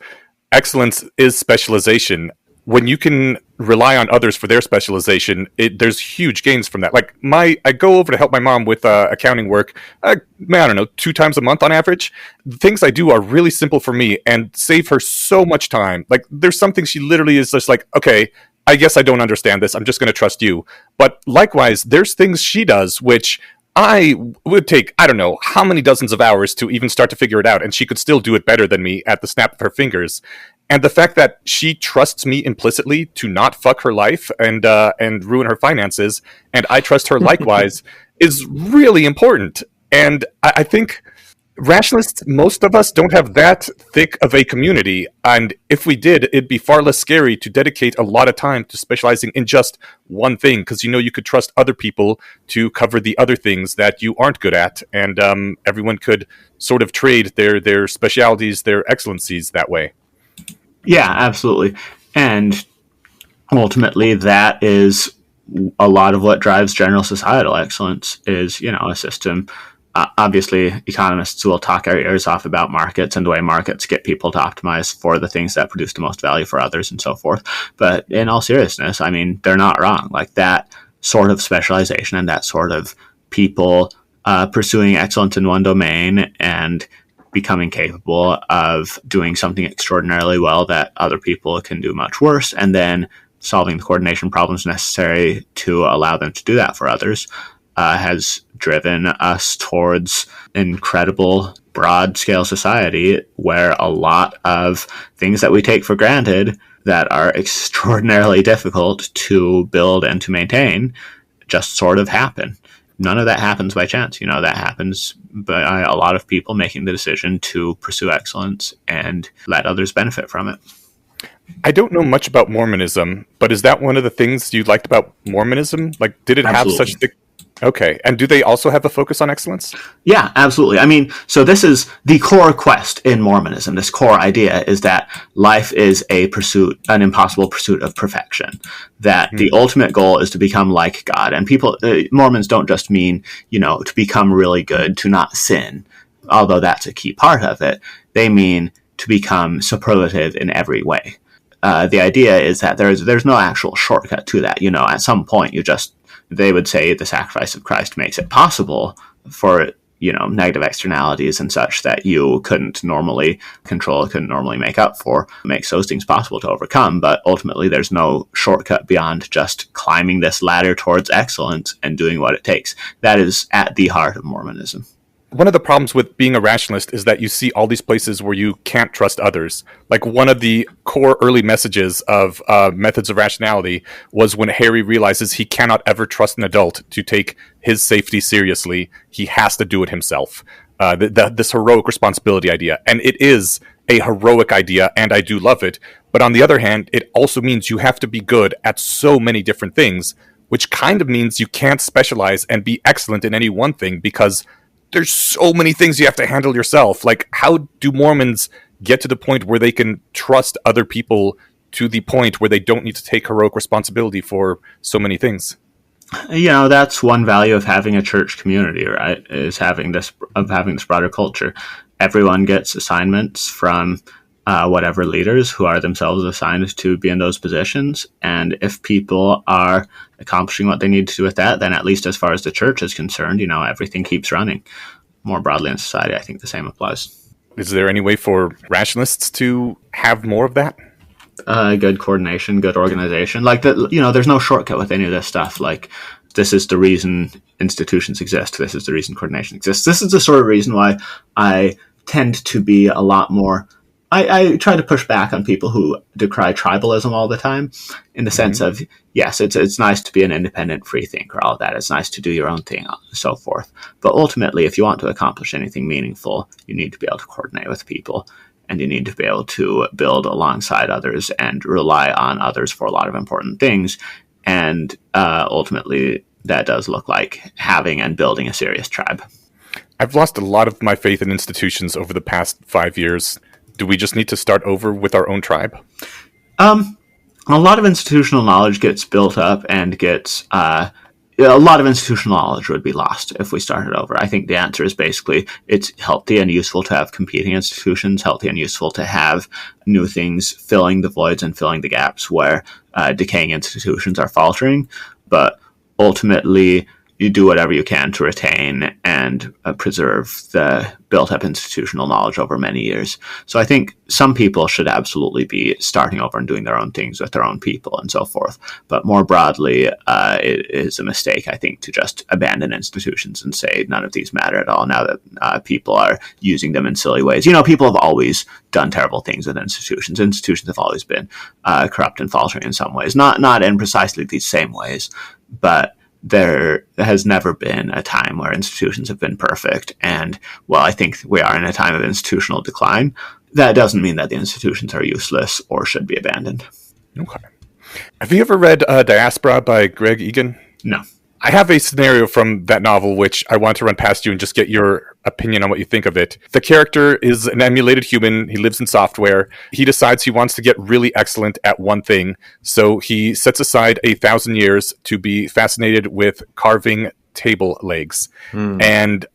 excellence is specialization. When you can rely on others for their specialization, there's huge gains from that. Like I go over to help my mom with accounting work, 2 times a month on average. The things I do are really simple for me and save her so much time. Like there's some things she literally is just like, okay, I guess I don't understand this. I'm just going to trust you. But likewise, there's things she does which I would take, I don't know, how many dozens of hours to even start to figure it out, and she could still do it better than me at the snap of her fingers. And the fact that she trusts me implicitly to not fuck her life and ruin her finances, and I trust her likewise, is really important. And I think rationalists, most of us, don't have that thick of a community. And if we did, it'd be far less scary to dedicate a lot of time to specializing in just one thing, because you could trust other people to cover the other things that you aren't good at. And everyone could sort of trade their specialities, their excellencies that way. Yeah, absolutely. And ultimately, that is a lot of what drives general societal excellence is, a system. Obviously, economists will talk our ears off about markets and the way markets get people to optimize for the things that produce the most value for others and so forth. But in all seriousness, they're not wrong. Like that sort of specialization and that sort of people pursuing excellence in one domain and becoming capable of doing something extraordinarily well that other people can do much worse, and then solving the coordination problems necessary to allow them to do that for others, has driven us towards incredible broad scale society where a lot of things that we take for granted that are extraordinarily difficult to build and to maintain just sort of happen. None of that happens by chance. That happens by a lot of people making the decision to pursue excellence and let others benefit from it. I don't know much about Mormonism, but is that one of the things you liked about Mormonism? Like, did it Absolutely. have such... Okay, and do they also have a focus on excellence? Yeah, absolutely. I mean, so this is the core quest in Mormonism. This core idea is that life is an impossible pursuit of perfection. That the ultimate goal is to become like God. And Mormons don't just mean, to become really good, to not sin, although that's a key part of it. They mean to become superlative in every way. The idea is that there's no actual shortcut to that. At some point they would say the sacrifice of Christ makes it possible for, negative externalities and such that you couldn't normally control, couldn't normally make up for, makes those things possible to overcome. But ultimately, there's no shortcut beyond just climbing this ladder towards excellence and doing what it takes. That is at the heart of Mormonism. One of the problems with being a rationalist is that you see all these places where you can't trust others. Like, one of the core early messages of Methods of Rationality was when Harry realizes he cannot ever trust an adult to take his safety seriously. He has to do it himself. This heroic responsibility idea. And it is a heroic idea, and I do love it. But on the other hand, it also means you have to be good at so many different things, which kind of means you can't specialize and be excellent in any one thing because there's so many things you have to handle yourself. Like, how do Mormons get to the point where they can trust other people to the point where they don't need to take heroic responsibility for so many things? That's one value of having a church community, right? Is having this broader culture. Everyone gets assignments from whatever leaders who are themselves assigned to be in those positions. And if people are accomplishing what they need to do with that, then at least as far as the church is concerned, everything keeps running. More broadly in society, I think the same applies. Is there any way for rationalists to have more of that? Good coordination, good organization. Like, there's no shortcut with any of this stuff. Like, this is the reason institutions exist. This is the reason coordination exists. This is the sort of reason why I tend to be a lot more... I try to push back on people who decry tribalism all the time, in the sense of, yes, it's nice to be an independent free thinker, all of that. It's nice to do your own thing, and so forth. But ultimately, if you want to accomplish anything meaningful, you need to be able to coordinate with people, and you need to be able to build alongside others and rely on others for a lot of important things. And ultimately, that does look like having and building a serious tribe. I've lost a lot of my faith in institutions over the past 5 years. Do we just need to start over with our own tribe? A lot of institutional knowledge gets built up and gets... a lot of institutional knowledge would be lost if we started over. I think the answer is basically it's healthy and useful to have competing institutions, healthy and useful to have new things filling the voids and filling the gaps where decaying institutions are faltering. But ultimately, you do whatever you can to retain and preserve the built-up institutional knowledge over many years. So I think some people should absolutely be starting over and doing their own things with their own people and so forth. But more broadly, it is a mistake, I think, to just abandon institutions and say none of these matter at all now that people are using them in silly ways. People have always done terrible things with institutions. Institutions have always been corrupt and faltering in some ways. Not in precisely these same ways, but there has never been a time where institutions have been perfect. And while I think we are in a time of institutional decline, that doesn't mean that the institutions are useless or should be abandoned. Okay. Have you ever read Diaspora by Greg Egan? No. I have a scenario from that novel which I want to run past you and just get your opinion on what you think of it. The character is an emulated human. He lives in software. He decides he wants to get really excellent at one thing. So he sets aside 1,000 years to be fascinated with carving table legs. And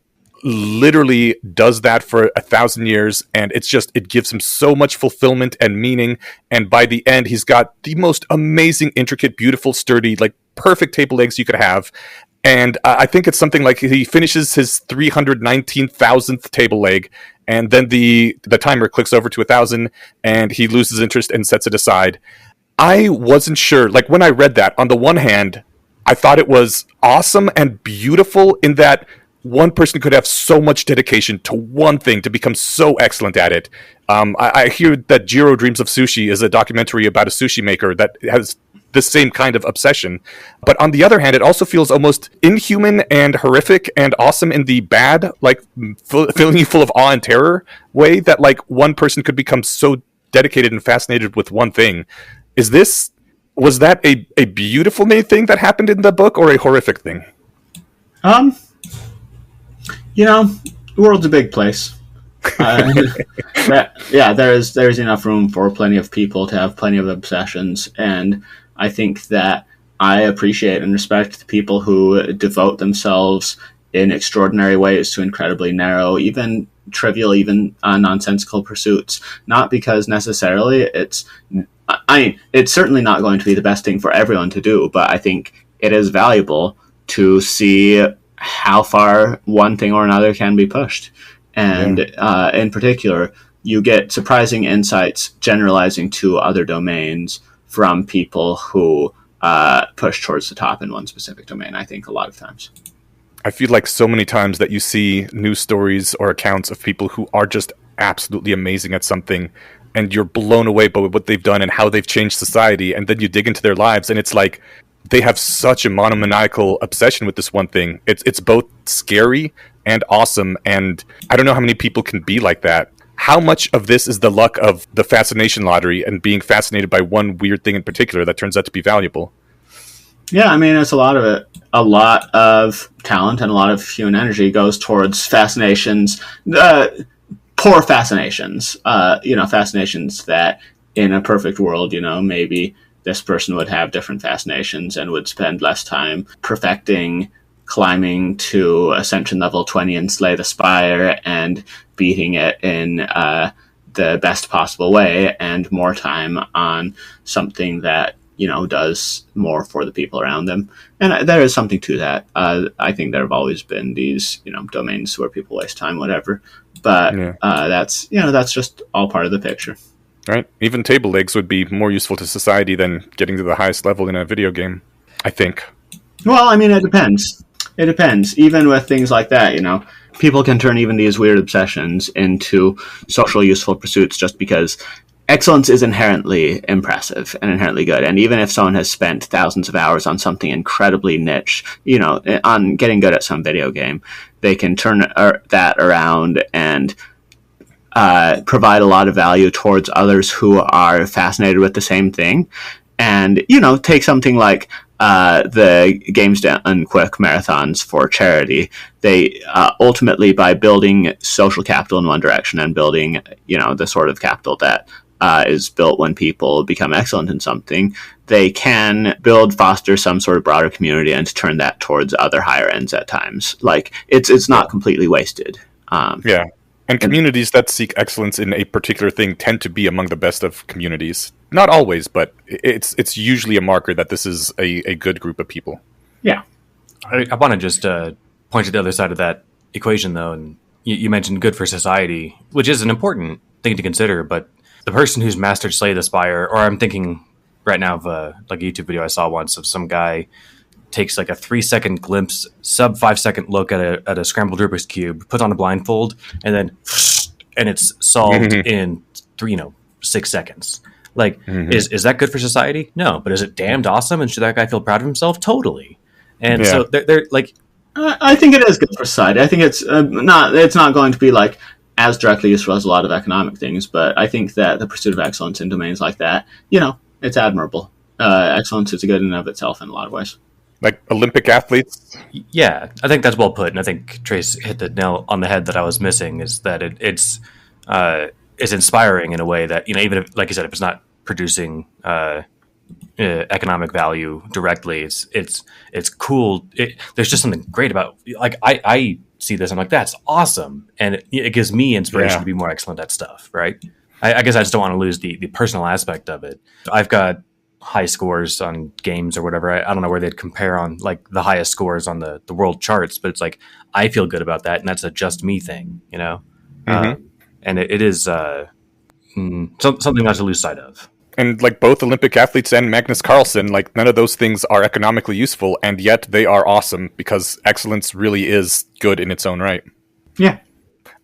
literally does that for 1,000 years, and it gives him so much fulfillment and meaning. And by the end, he's got the most amazing, intricate, beautiful, sturdy, like perfect table legs you could have. And I think it's something like he finishes his 319,000th table leg, and then the timer clicks over to 1,000, and he loses interest and sets it aside. I wasn't sure. Like, when I read that, on the one hand, I thought it was awesome and beautiful in that one person could have so much dedication to one thing to become so excellent at it. I hear that Jiro Dreams of Sushi is a documentary about a sushi maker that has the same kind of obsession. But on the other hand, it also feels almost inhuman and horrific and awesome in the bad, like filling you full of awe and terror way that like one person could become so dedicated and fascinated with one thing. Was that a beautiful thing that happened in the book or a horrific thing? The world's a big place. There's enough room for plenty of people to have plenty of obsessions, and I think that I appreciate and respect the people who devote themselves in extraordinary ways to incredibly narrow, even trivial, even nonsensical pursuits. Not because necessarily it's certainly not going to be the best thing for everyone to do, but I think it is valuable to see how far one thing or another can be pushed. And in particular, you get surprising insights generalizing to other domains from people who push towards the top in one specific domain, I think, a lot of times. I feel like so many times that you see news stories or accounts of people who are just absolutely amazing at something, and you're blown away by what they've done and how they've changed society, and then you dig into their lives, and it's like they have such a monomaniacal obsession with this one thing. It's both scary and awesome, and I don't know how many people can be like that. How much of this is the luck of the fascination lottery and being fascinated by one weird thing in particular that turns out to be valuable? Yeah, I mean, it's a lot of it. A lot of talent and a lot of human energy goes towards fascinations, poor fascinations, fascinations that in a perfect world, maybe this person would have different fascinations and would spend less time perfecting climbing to Ascension level 20 and Slay the Spire and beating it in the best possible way, and more time on something that, does more for the people around them. And there is something to that. I think there have always been these, domains where people waste time, whatever. But that's just all part of the picture. Right? Even table legs would be more useful to society than getting to the highest level in a video game, I think. Well, I mean, it depends. It depends. Even with things like that, people can turn even these weird obsessions into social useful pursuits just because excellence is inherently impressive and inherently good. And even if someone has spent thousands of hours on something incredibly niche, on getting good at some video game, they can turn that around and provide a lot of value towards others who are fascinated with the same thing. And, take something like the Games Done Quick marathons for charity. They ultimately, by building social capital in one direction and building, the sort of capital that is built when people become excellent in something, they can foster some sort of broader community and turn that towards other higher ends at times. Like, it's not completely wasted. And communities that seek excellence in a particular thing tend to be among the best of communities. Not always, but it's usually a marker that this is a good group of people. Yeah. I want to just point to the other side of that equation, though. And you mentioned good for society, which is an important thing to consider. But the person who's mastered Slay the Spire, or I'm thinking right now of like a YouTube video I saw once of some guy takes like a 3-second glimpse, sub 5-second look at a scrambled Rubik's Cube, puts on a blindfold, and then it's solved in 6 seconds. Like, is that good for society? No, but is it damned awesome? And should that guy feel proud of himself? Totally. And so they're like, I think it is good for society. I think it's not going to be like as directly useful as a lot of economic things, but I think that the pursuit of excellence in domains like that, it's admirable. Excellence is good in and of itself in a lot of ways. Like Olympic athletes? Yeah, I think that's well put, and I think Trace hit the nail on the head that I was missing, is that it's inspiring in a way that, even if, like you said, if it's not producing economic value directly, it's cool. There's just something great about, like, I see this, I'm like, that's awesome, and it gives me inspiration to be more excellent at stuff, right? I guess I just don't want to lose the personal aspect of it. I've got high scores on games or whatever. I don't know where they'd compare on like the highest scores on the world charts, but it's like, I feel good about that, and that's a just me thing, and it is something not to lose sight of. And like both Olympic athletes and Magnus Carlsen, like none of those things are economically useful, and yet they are awesome because excellence really is good in its own right. Yeah.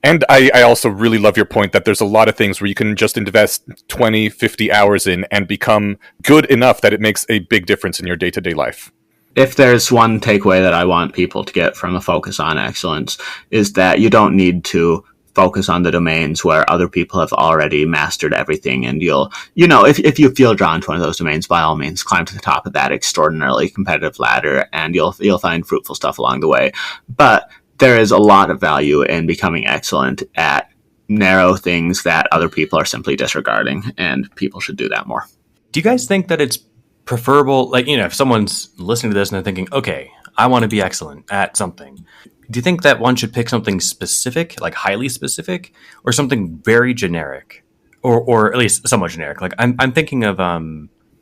And I also really love your point that there's a lot of things where you can just invest 20, 50 hours in and become good enough that it makes a big difference in your day-to-day life. If there's one takeaway that I want people to get from a focus on excellence, is that you don't need to focus on the domains where other people have already mastered everything, and if you feel drawn to one of those domains, by all means climb to the top of that extraordinarily competitive ladder, and you'll find fruitful stuff along the way. But there is a lot of value in becoming excellent at narrow things that other people are simply disregarding, and people should do that more. Do you guys think that it's preferable, like, if someone's listening to this and they're thinking, okay, I want to be excellent at something, do you think that one should pick something specific, like highly specific, or something very generic, or at least somewhat generic? Like I'm thinking of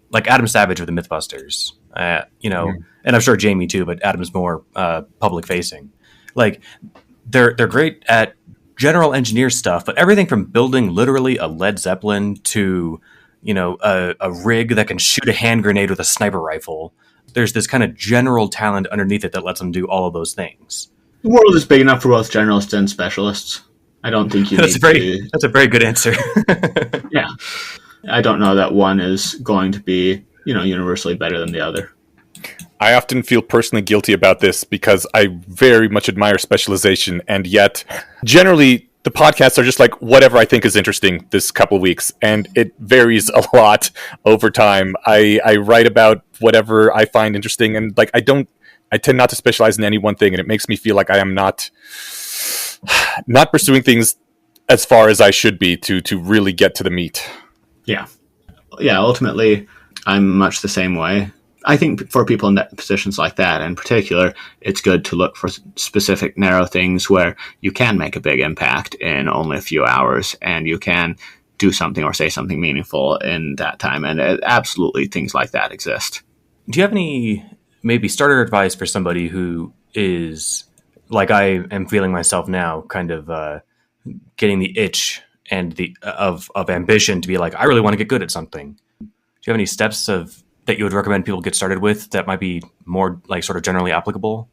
like Adam Savage with the Mythbusters, and I'm sure Jamie too, but Adam's more public facing. Like they're great at general engineer stuff, but everything from building literally a Led Zeppelin to a rig that can shoot a hand grenade with a sniper rifle. There's this kind of general talent underneath it that lets them do all of those things. The world is big enough for both generalists and specialists. I don't think you That's a very good answer. Yeah. I don't know that one is going to be, universally better than the other. I often feel personally guilty about this because I very much admire specialization, and yet generally the podcasts are just like whatever I think is interesting this couple of weeks, and it varies a lot over time. I write about whatever I find interesting, and like I tend not to specialize in any one thing, and it makes me feel like I am not pursuing things as far as I should be to really get to the meat. Yeah. Ultimately, I'm much the same way. I think for people in positions like that in particular, it's good to look for specific narrow things where you can make a big impact in only a few hours, and you can do something or say something meaningful in that time. And absolutely things like that exist. Do you have any maybe starter advice for somebody who is, like I am feeling myself now, kind of getting the itch and of ambition to be like, I really want to get good at something? Do you have any steps that you would recommend people get started with that might be more like sort of generally applicable?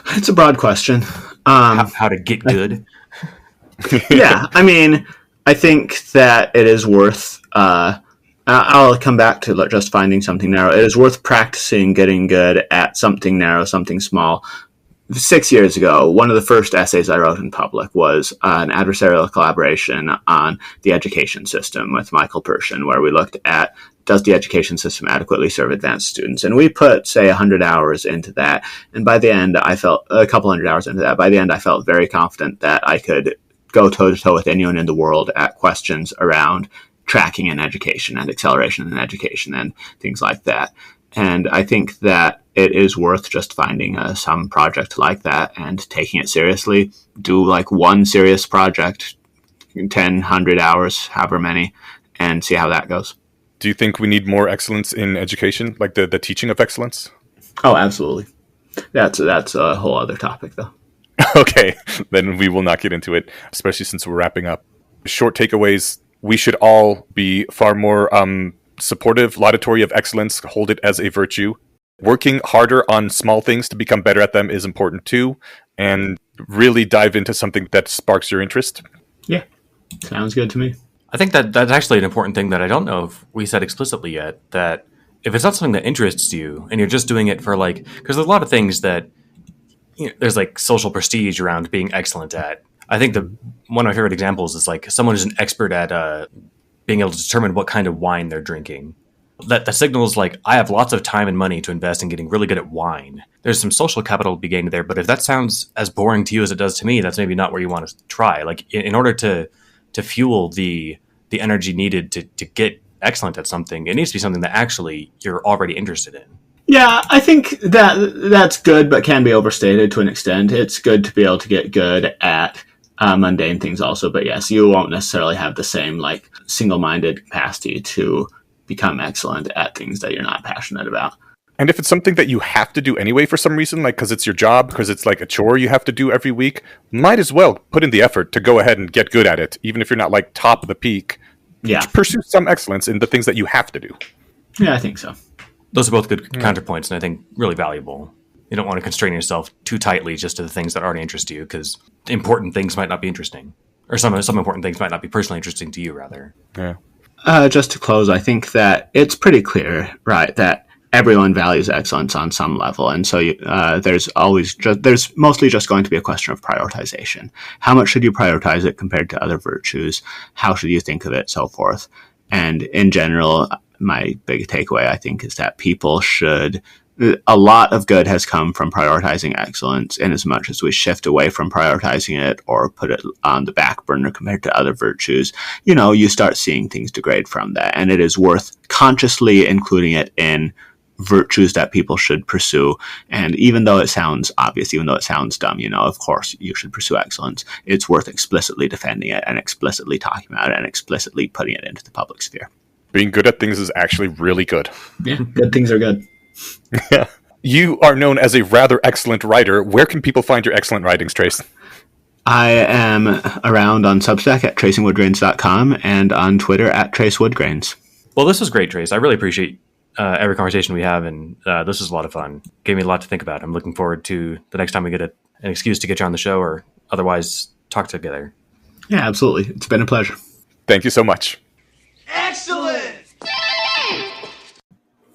It's a broad question. How to get good? Yeah, I mean, I think that it is worth... I'll come back to just finding something narrow. It is worth practicing getting good at something narrow, something small. 6 years ago, one of the first essays I wrote in public was an adversarial collaboration on the education system with Michael Pershin, where we looked at, does the education system adequately serve advanced students? And we put, say, 100 hours into that. And by the end, I felt a couple hundred hours into that. By the end, I felt very confident that I could go toe-to-toe with anyone in the world at questions around tracking in education and acceleration in education and things like that. And I think that it is worth just finding some project like that and taking it seriously. Do like one serious project, 10, 100 hours, however many, and see how that goes. Do you think we need more excellence in education, like the teaching of excellence? Oh, absolutely. That's a whole other topic, though. Okay, then we will not get into it, especially since we're wrapping up. Short takeaways: we should all be far more supportive, laudatory of excellence, hold it as a virtue. Working harder on small things to become better at them is important too, and really dive into something that sparks your interest. Yeah, sounds good to me. I think that's actually an important thing that I don't know if we said explicitly yet, that if it's not something that interests you and you're just doing it for because there's a lot of things that, there's like social prestige around being excellent at. I think one of my favorite examples is like someone who's an expert at being able to determine what kind of wine they're drinking. That signals like, I have lots of time and money to invest in getting really good at wine. There's some social capital to be gained there, but if that sounds as boring to you as it does to me, that's maybe not where you want to try. Like in order to fuel the energy needed to get excellent at something, it needs to be something that actually you're already interested in. Yeah, I think that's good, but can be overstated to an extent. It's good to be able to get good at mundane things also, but yes, you won't necessarily have the same single-minded capacity to become excellent at things that you're not passionate about. And if it's something that you have to do anyway for some reason, like because it's your job, because it's like a chore you have to do every week, might as well put in the effort to go ahead and get good at it. Even if you're not top of the peak, Yeah. pursue some excellence in the things that you have to do. Yeah, I think so. Those are both good counterpoints, and I think really valuable. You don't want to constrain yourself too tightly just to the things that already interest you, because important things might not be interesting. Or some important things might not be personally interesting to you, rather. Yeah. Just to close, I think that it's pretty clear, right, that everyone values excellence on some level, and so there's mostly just going to be a question of prioritization. How much should you prioritize it compared to other virtues? How should you think of it, so forth? And in general, my big takeaway, I think, is that people should. A lot of good has come from prioritizing excellence, in as much as we shift away from prioritizing it or put it on the back burner compared to other virtues. You start seeing things degrade from that, and it is worth consciously including it in virtues that people should pursue. And even though it sounds obvious, even though it sounds dumb, of course you should pursue excellence, it's worth explicitly defending it and explicitly talking about it and explicitly putting it into the public sphere. Being good at things is actually really good. Yeah, good things are good. You are known as a rather excellent writer. Where can people find your excellent writings, Trace? I am around on Substack at tracingwoodgrains.com and on Twitter at tracewoodgrains. Well, this was great, Trace. I really appreciate every conversation we have, and this was a lot of fun. Gave me a lot to think about. I'm looking forward to the next time we get an excuse to get you on the show or otherwise talk together. Yeah, absolutely. It's been a pleasure. Thank you so much. Excellent!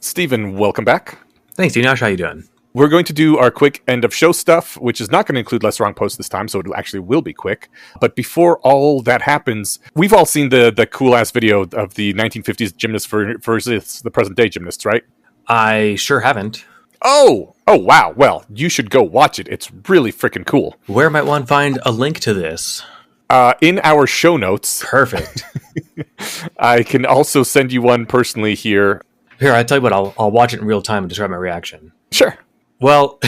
Steven, welcome back. Thanks, Eneasz. How you doing? We're going to do our quick end of show stuff, which is not going to include Less Wrong Posts this time, so it actually will be quick. But before all that happens, we've all seen the cool-ass video of the 1950s gymnasts versus the present-day gymnasts, right? I sure haven't. Oh, wow. Well, you should go watch it. It's really freaking cool. Where might one find a link to this? In our show notes. Perfect. I can also send you one personally here. Here, I tell you what, I'll watch it in real time and describe my reaction. Sure. Well,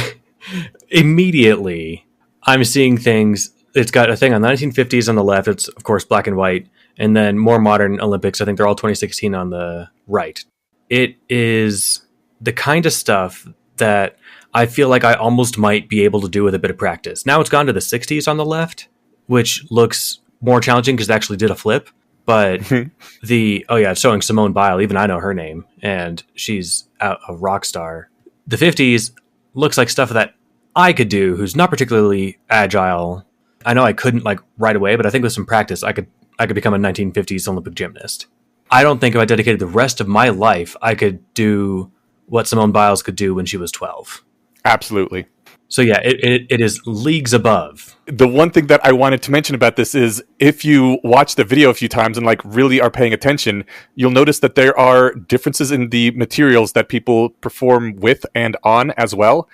immediately, I'm seeing things. It's got a thing on the 1950s on the left. It's, of course, black and white. And then more modern Olympics. I think they're all 2016 on the right. It is the kind of stuff that I feel like I almost might be able to do with a bit of practice. Now it's gone to the 60s on the left, which looks more challenging because they actually did a flip. But it's showing Simone Biles. Even I know her name, and she's a rock star. The 50s looks like stuff that I could do, who's not particularly agile. I know I couldn't right away, but I think with some practice, I could become a 1950s Olympic gymnast. I don't think if I dedicated the rest of my life, I could do what Simone Biles could do when she was 12. Absolutely. So yeah, it is leagues above. The one thing that I wanted to mention about this is if you watch the video a few times and really are paying attention, you'll notice that there are differences in the materials that people perform with and on as well.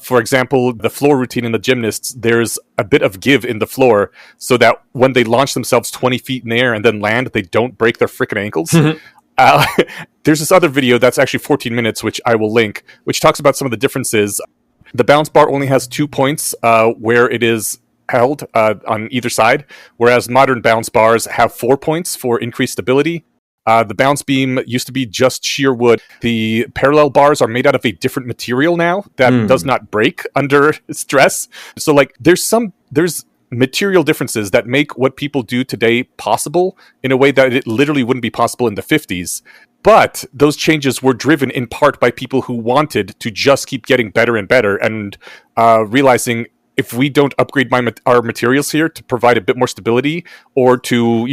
For example, the floor routine in the gymnasts, there's a bit of give in the floor so that when they launch themselves 20 feet in the air and then land, they don't break their freaking ankles. There's this other video that's actually 14 minutes, which I will link, which talks about some of the differences. The bounce bar only has 2 points where it is held on either side, whereas modern bounce bars have 4 points for increased stability. The bounce beam used to be just sheer wood. The parallel bars are made out of a different material now that does not break under stress. So there's material differences that make what people do today possible in a way that it literally wouldn't be possible in the 50s. But those changes were driven in part by people who wanted to just keep getting better and better and realizing if we don't upgrade our materials here to provide a bit more stability or to,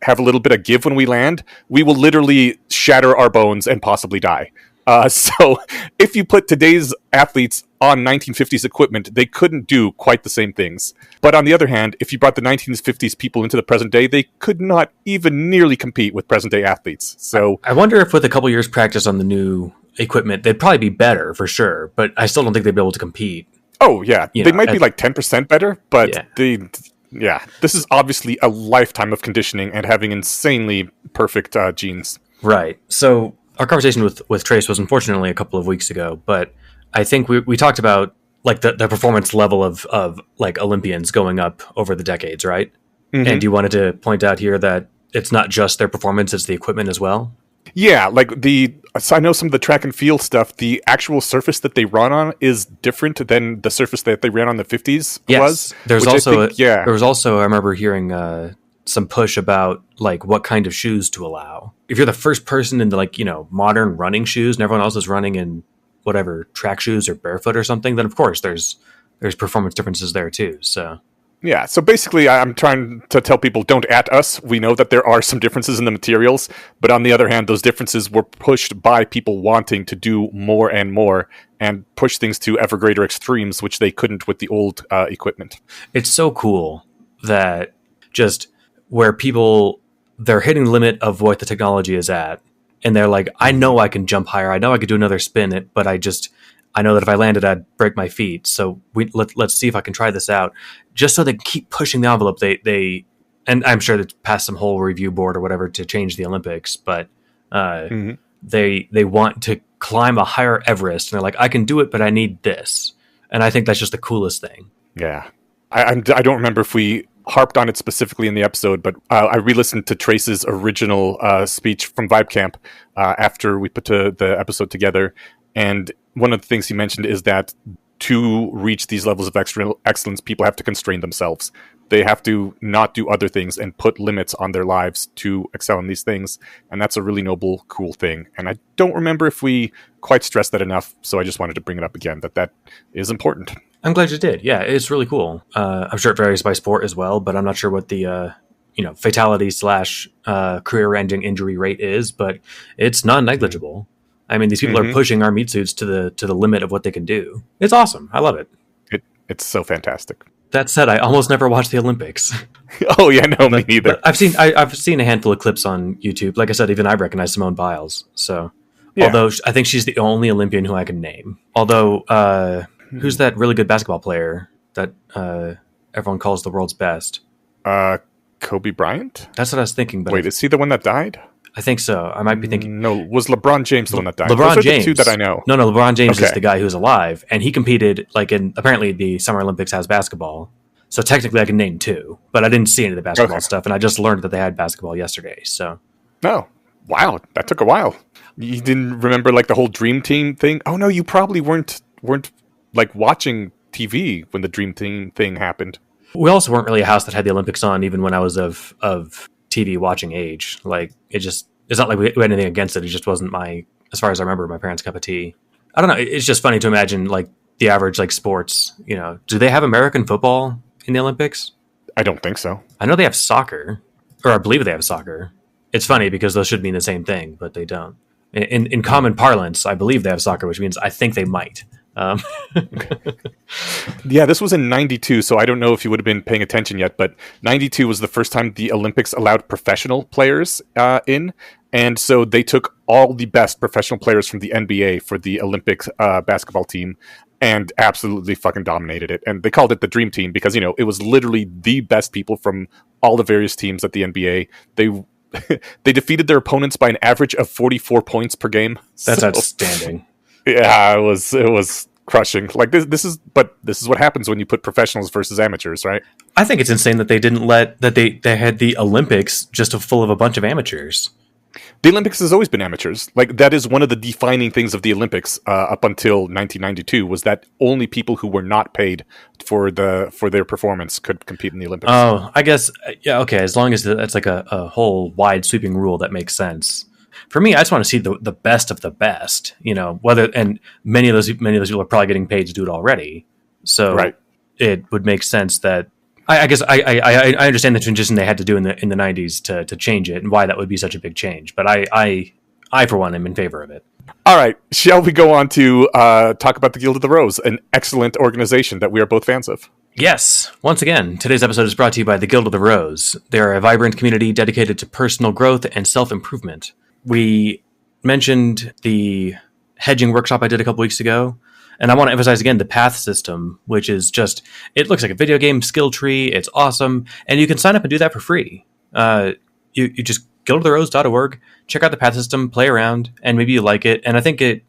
have a little bit of give when we land, we will literally shatter our bones and possibly die. So if you put today's athletes on 1950s equipment, they couldn't do quite the same things. But on the other hand, if you brought the 1950s people into the present day, they could not even nearly compete with present day athletes. So I wonder if with a couple years practice on the new equipment, they'd probably be better for sure, but I still don't think they'd be able to compete. Oh yeah, they might be 10% better, but this is obviously a lifetime of conditioning and having insanely perfect genes. Right. So our conversation with Trace was unfortunately a couple of weeks ago, but I think we talked about the performance level of Olympians going up over the decades, right? Mm-hmm. And you wanted to point out here that it's not just their performance, it's the equipment as well. Yeah, so I know some of the track and field stuff, the actual surface that they run on is different than the surface that they ran on the 50s was. There was also, I remember hearing some push about like what kind of shoes to allow. If you're the first person in the like, modern running shoes and everyone else is running in whatever track shoes or barefoot or something, then of course there's performance differences there too. So yeah, so basically I'm trying to tell people, don't at us. We know that there are some differences in the materials, but on the other hand, those differences were pushed by people wanting to do more and more and push things to ever greater extremes, which they couldn't with the old equipment. It's so cool that just where people, they're hitting the limit of what the technology is at, and they're like, I know I can jump higher, I know I could do another spin, but I know that if I landed, I'd break my feet. So let's see if I can try this out. Just so they keep pushing the envelope. They and I'm sure they passed some whole review board or whatever to change the Olympics, but they want to climb a higher Everest, and they're like, I can do it, but I need this. And I think that's just the coolest thing. Yeah, I don't remember if we harped on it specifically in the episode, but I re-listened to Trace's original speech from VibeCamp after we put the episode together, and one of the things he mentioned is that to reach these levels of excellence, people have to constrain themselves. They have to not do other things and put limits on their lives to excel in these things. And that's a really noble, cool thing. And I don't remember if we quite stressed that enough, so I just wanted to bring it up again, that is important. I'm glad you did. Yeah, it's really cool. I'm sure it varies by sport as well, but I'm not sure what the fatality / career-ending injury rate is, but it's non-negligible. I mean, these people are pushing our meat suits to the limit of what they can do. It's awesome. I love it. It's so fantastic. That said, I almost never watch the Olympics. Oh yeah, no, me neither. I've seen a handful of clips on YouTube. Like I said, even I recognize Simone Biles. So, yeah. Although I think she's the only Olympian who I can name. Although, who's that really good basketball player that everyone calls the world's best? Kobe Bryant? That's what I was thinking. But wait, is he the one that died? I think so. I might be thinking. No, was LeBron James the one that died? LeBron Those are James. the two that I know. No, LeBron James is the guy who's alive, and he competed in apparently the Summer Olympics has basketball. So technically, I can name two, but I didn't see any of the basketball stuff, and I just learned that they had basketball yesterday. So. Oh, wow, that took a while. You didn't remember the whole Dream Team thing? Oh no, you probably weren't watching TV when the Dream Team thing happened. We also weren't really a house that had the Olympics on, even when I was of TV watching age. It's not like we had anything against it. It just wasn't as far as I remember, my parents' cup of tea. I don't know. It's just funny to imagine the average sports. Do they have American football in the Olympics? I don't think so. I know they have soccer, or I believe they have soccer. It's funny because those should mean the same thing, but they don't. In common parlance, I believe they have soccer, which means I think they might. Yeah, this was in 92, so I don't know if you would have been paying attention yet, but 92 was the first time the Olympics allowed professional players in, and so they took all the best professional players from the NBA for the Olympic basketball team and absolutely fucking dominated it. And they called it the Dream Team because, it was literally the best people from all the various teams at the NBA. They defeated their opponents by an average of 44 points per game. That's outstanding. Yeah, it was crushing. This is what happens when you put professionals versus amateurs, right? I think it's insane that they didn't they had the Olympics just full of a bunch of amateurs. The Olympics has always been amateurs. That is one of the defining things of the Olympics up until 1992 was that only people who were not paid for their performance could compete in the Olympics. Oh, I guess yeah, okay. As long as that's a whole wide sweeping rule that makes sense. For me, I just want to see the best of the best. And many of those people are probably getting paid to do it already. So right. It would make sense that. I guess I understand the transition they had to do in the 90s to change it and why that would be such a big change. But I for one am in favor of it. All right, shall we go on to talk about the Guild of the Rose, an excellent organization that we are both fans of? Yes. Once again, today's episode is brought to you by the Guild of the Rose. They're a vibrant community dedicated to personal growth and self-improvement. We mentioned the hedging workshop I did a couple weeks ago. And I want to emphasize again the path system, which is it looks like a video game skill tree. It's awesome. And you can sign up and do that for free. You just go to therose.org, check out the path system, play around, and maybe you like it. And I think it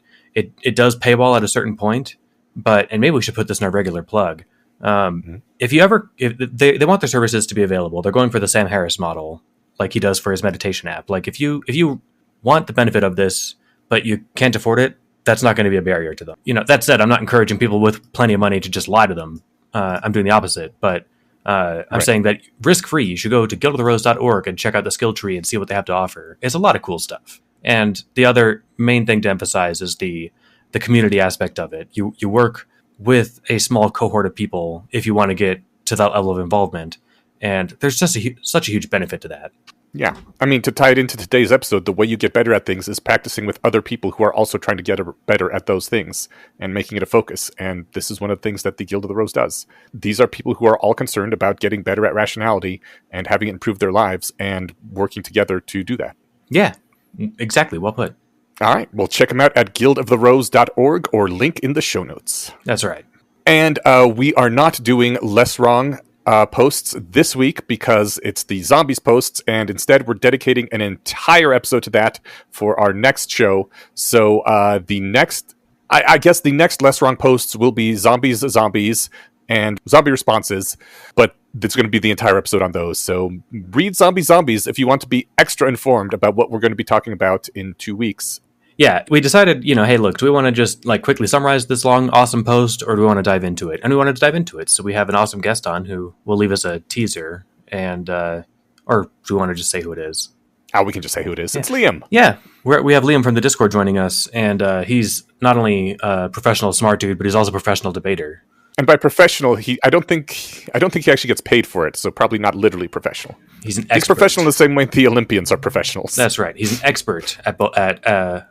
does paywall at a certain point, and maybe we should put this in our regular plug. If they want their services to be available, they're going for the Sam Harris model, like he does for his meditation app. If you want the benefit of this, but you can't afford it, that's not going to be a barrier to them. That said, I'm not encouraging people with plenty of money to just lie to them. I'm doing the opposite. But I'm saying that risk-free, you should go to guildoftherose.org and check out the skill tree and see what they have to offer. It's a lot of cool stuff. And the other main thing to emphasize is the community aspect of it. You work with a small cohort of people if you want to get to that level of involvement. And there's just such a huge benefit to that. Yeah. I mean, to tie it into today's episode, the way you get better at things is practicing with other people who are also trying to get better at those things and making it a focus. And this is one of the things that the Guild of the Rose does. These are people who are all concerned about getting better at rationality and having it improve their lives and working together to do that. Yeah, exactly. Well put. All right. Well, check them out at guildoftheRose.org or link in the show notes. That's right. And we are not doing Less Wrong posts this week because it's the zombies posts, and instead we're dedicating an entire episode to that for our next show. So the next Less Wrong posts will be zombies and zombie responses, but it's going to be the entire episode on those. So read Zombies if you want to be extra informed about what we're going to be talking about in 2 weeks. Yeah, we decided, hey, look, do we want to just quickly summarize this long, awesome post, or do we want to dive into it? And we wanted to dive into it, so we have an awesome guest on who will leave us a teaser, and or do we want to just say who it is? Oh, we can just say who it is. Yeah. It's Liam. Yeah, we have Liam from the Discord joining us, and he's not only a professional smart dude, but he's also a professional debater. And by professional, I don't think he actually gets paid for it, so probably not literally professional. He's an expert. He's professional in the same way the Olympians are professionals. That's right. He's an expert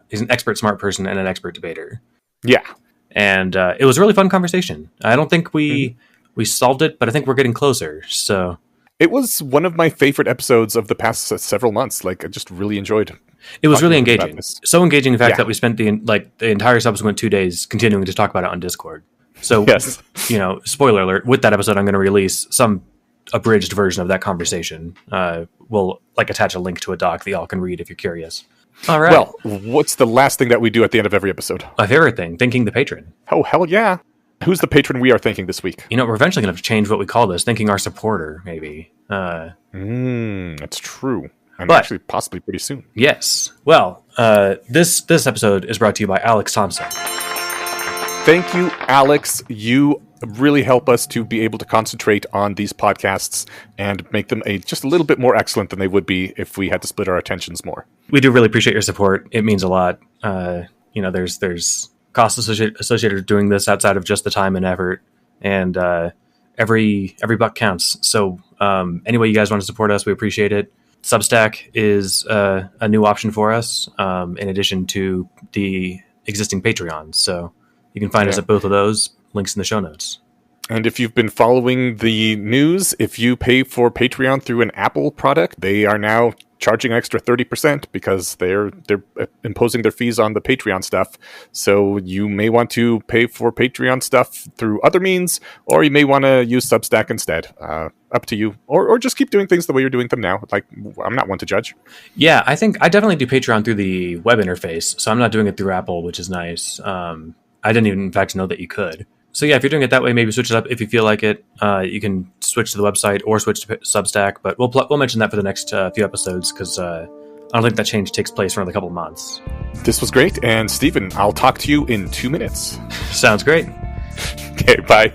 he's an expert smart person and an expert debater. Yeah. And it was a really fun conversation. I don't think we solved it, but I think we're getting closer. So it was one of my favorite episodes of the past several months. I just really enjoyed. It was really engaging. So engaging, in fact, that we spent the entire subsequent 2 days continuing to talk about it on Discord. So, yes. Spoiler alert, with that episode, I'm going to release some abridged version of that conversation. We'll attach a link to a doc that y'all can read if you're curious. All right. Well, what's the last thing that we do at the end of every episode? My favorite thing, thanking the patron. Oh, hell yeah. Who's the patron we are thanking this week? We're eventually going to have to change what we call this, thanking our supporter, maybe. That's true. And actually possibly pretty soon. Yes. Well, this episode is brought to you by Alex Thompson. Thank you, Alex. You really help us to be able to concentrate on these podcasts and make them just a little bit more excellent than they would be if we had to split our attentions more. We do really appreciate your support. It means a lot. There's costs associated with doing this outside of just the time and effort, and every buck counts. So any way you guys want to support us, we appreciate it. Substack is a new option for us, in addition to the existing Patreon. So you can find us at both of those. Links in the show notes. And if you've been following the news, if you pay for Patreon through an Apple product, they are now charging an extra 30% because they're imposing their fees on the Patreon stuff. So you may want to pay for Patreon stuff through other means, or you may want to use Substack instead. Up to you. Or just keep doing things the way you're doing them now. I'm not one to judge. Yeah, I think I definitely do Patreon through the web interface. So I'm not doing it through Apple, which is nice. I didn't even, in fact, know that you could. So yeah, if you're doing it that way, maybe switch it up if you feel like it. You can switch to the website or switch to Substack, but we'll mention that for the next few episodes because I don't think that change takes place for another couple of months. This was great, and Steven, I'll talk to you in 2 minutes. Sounds great. Okay, bye.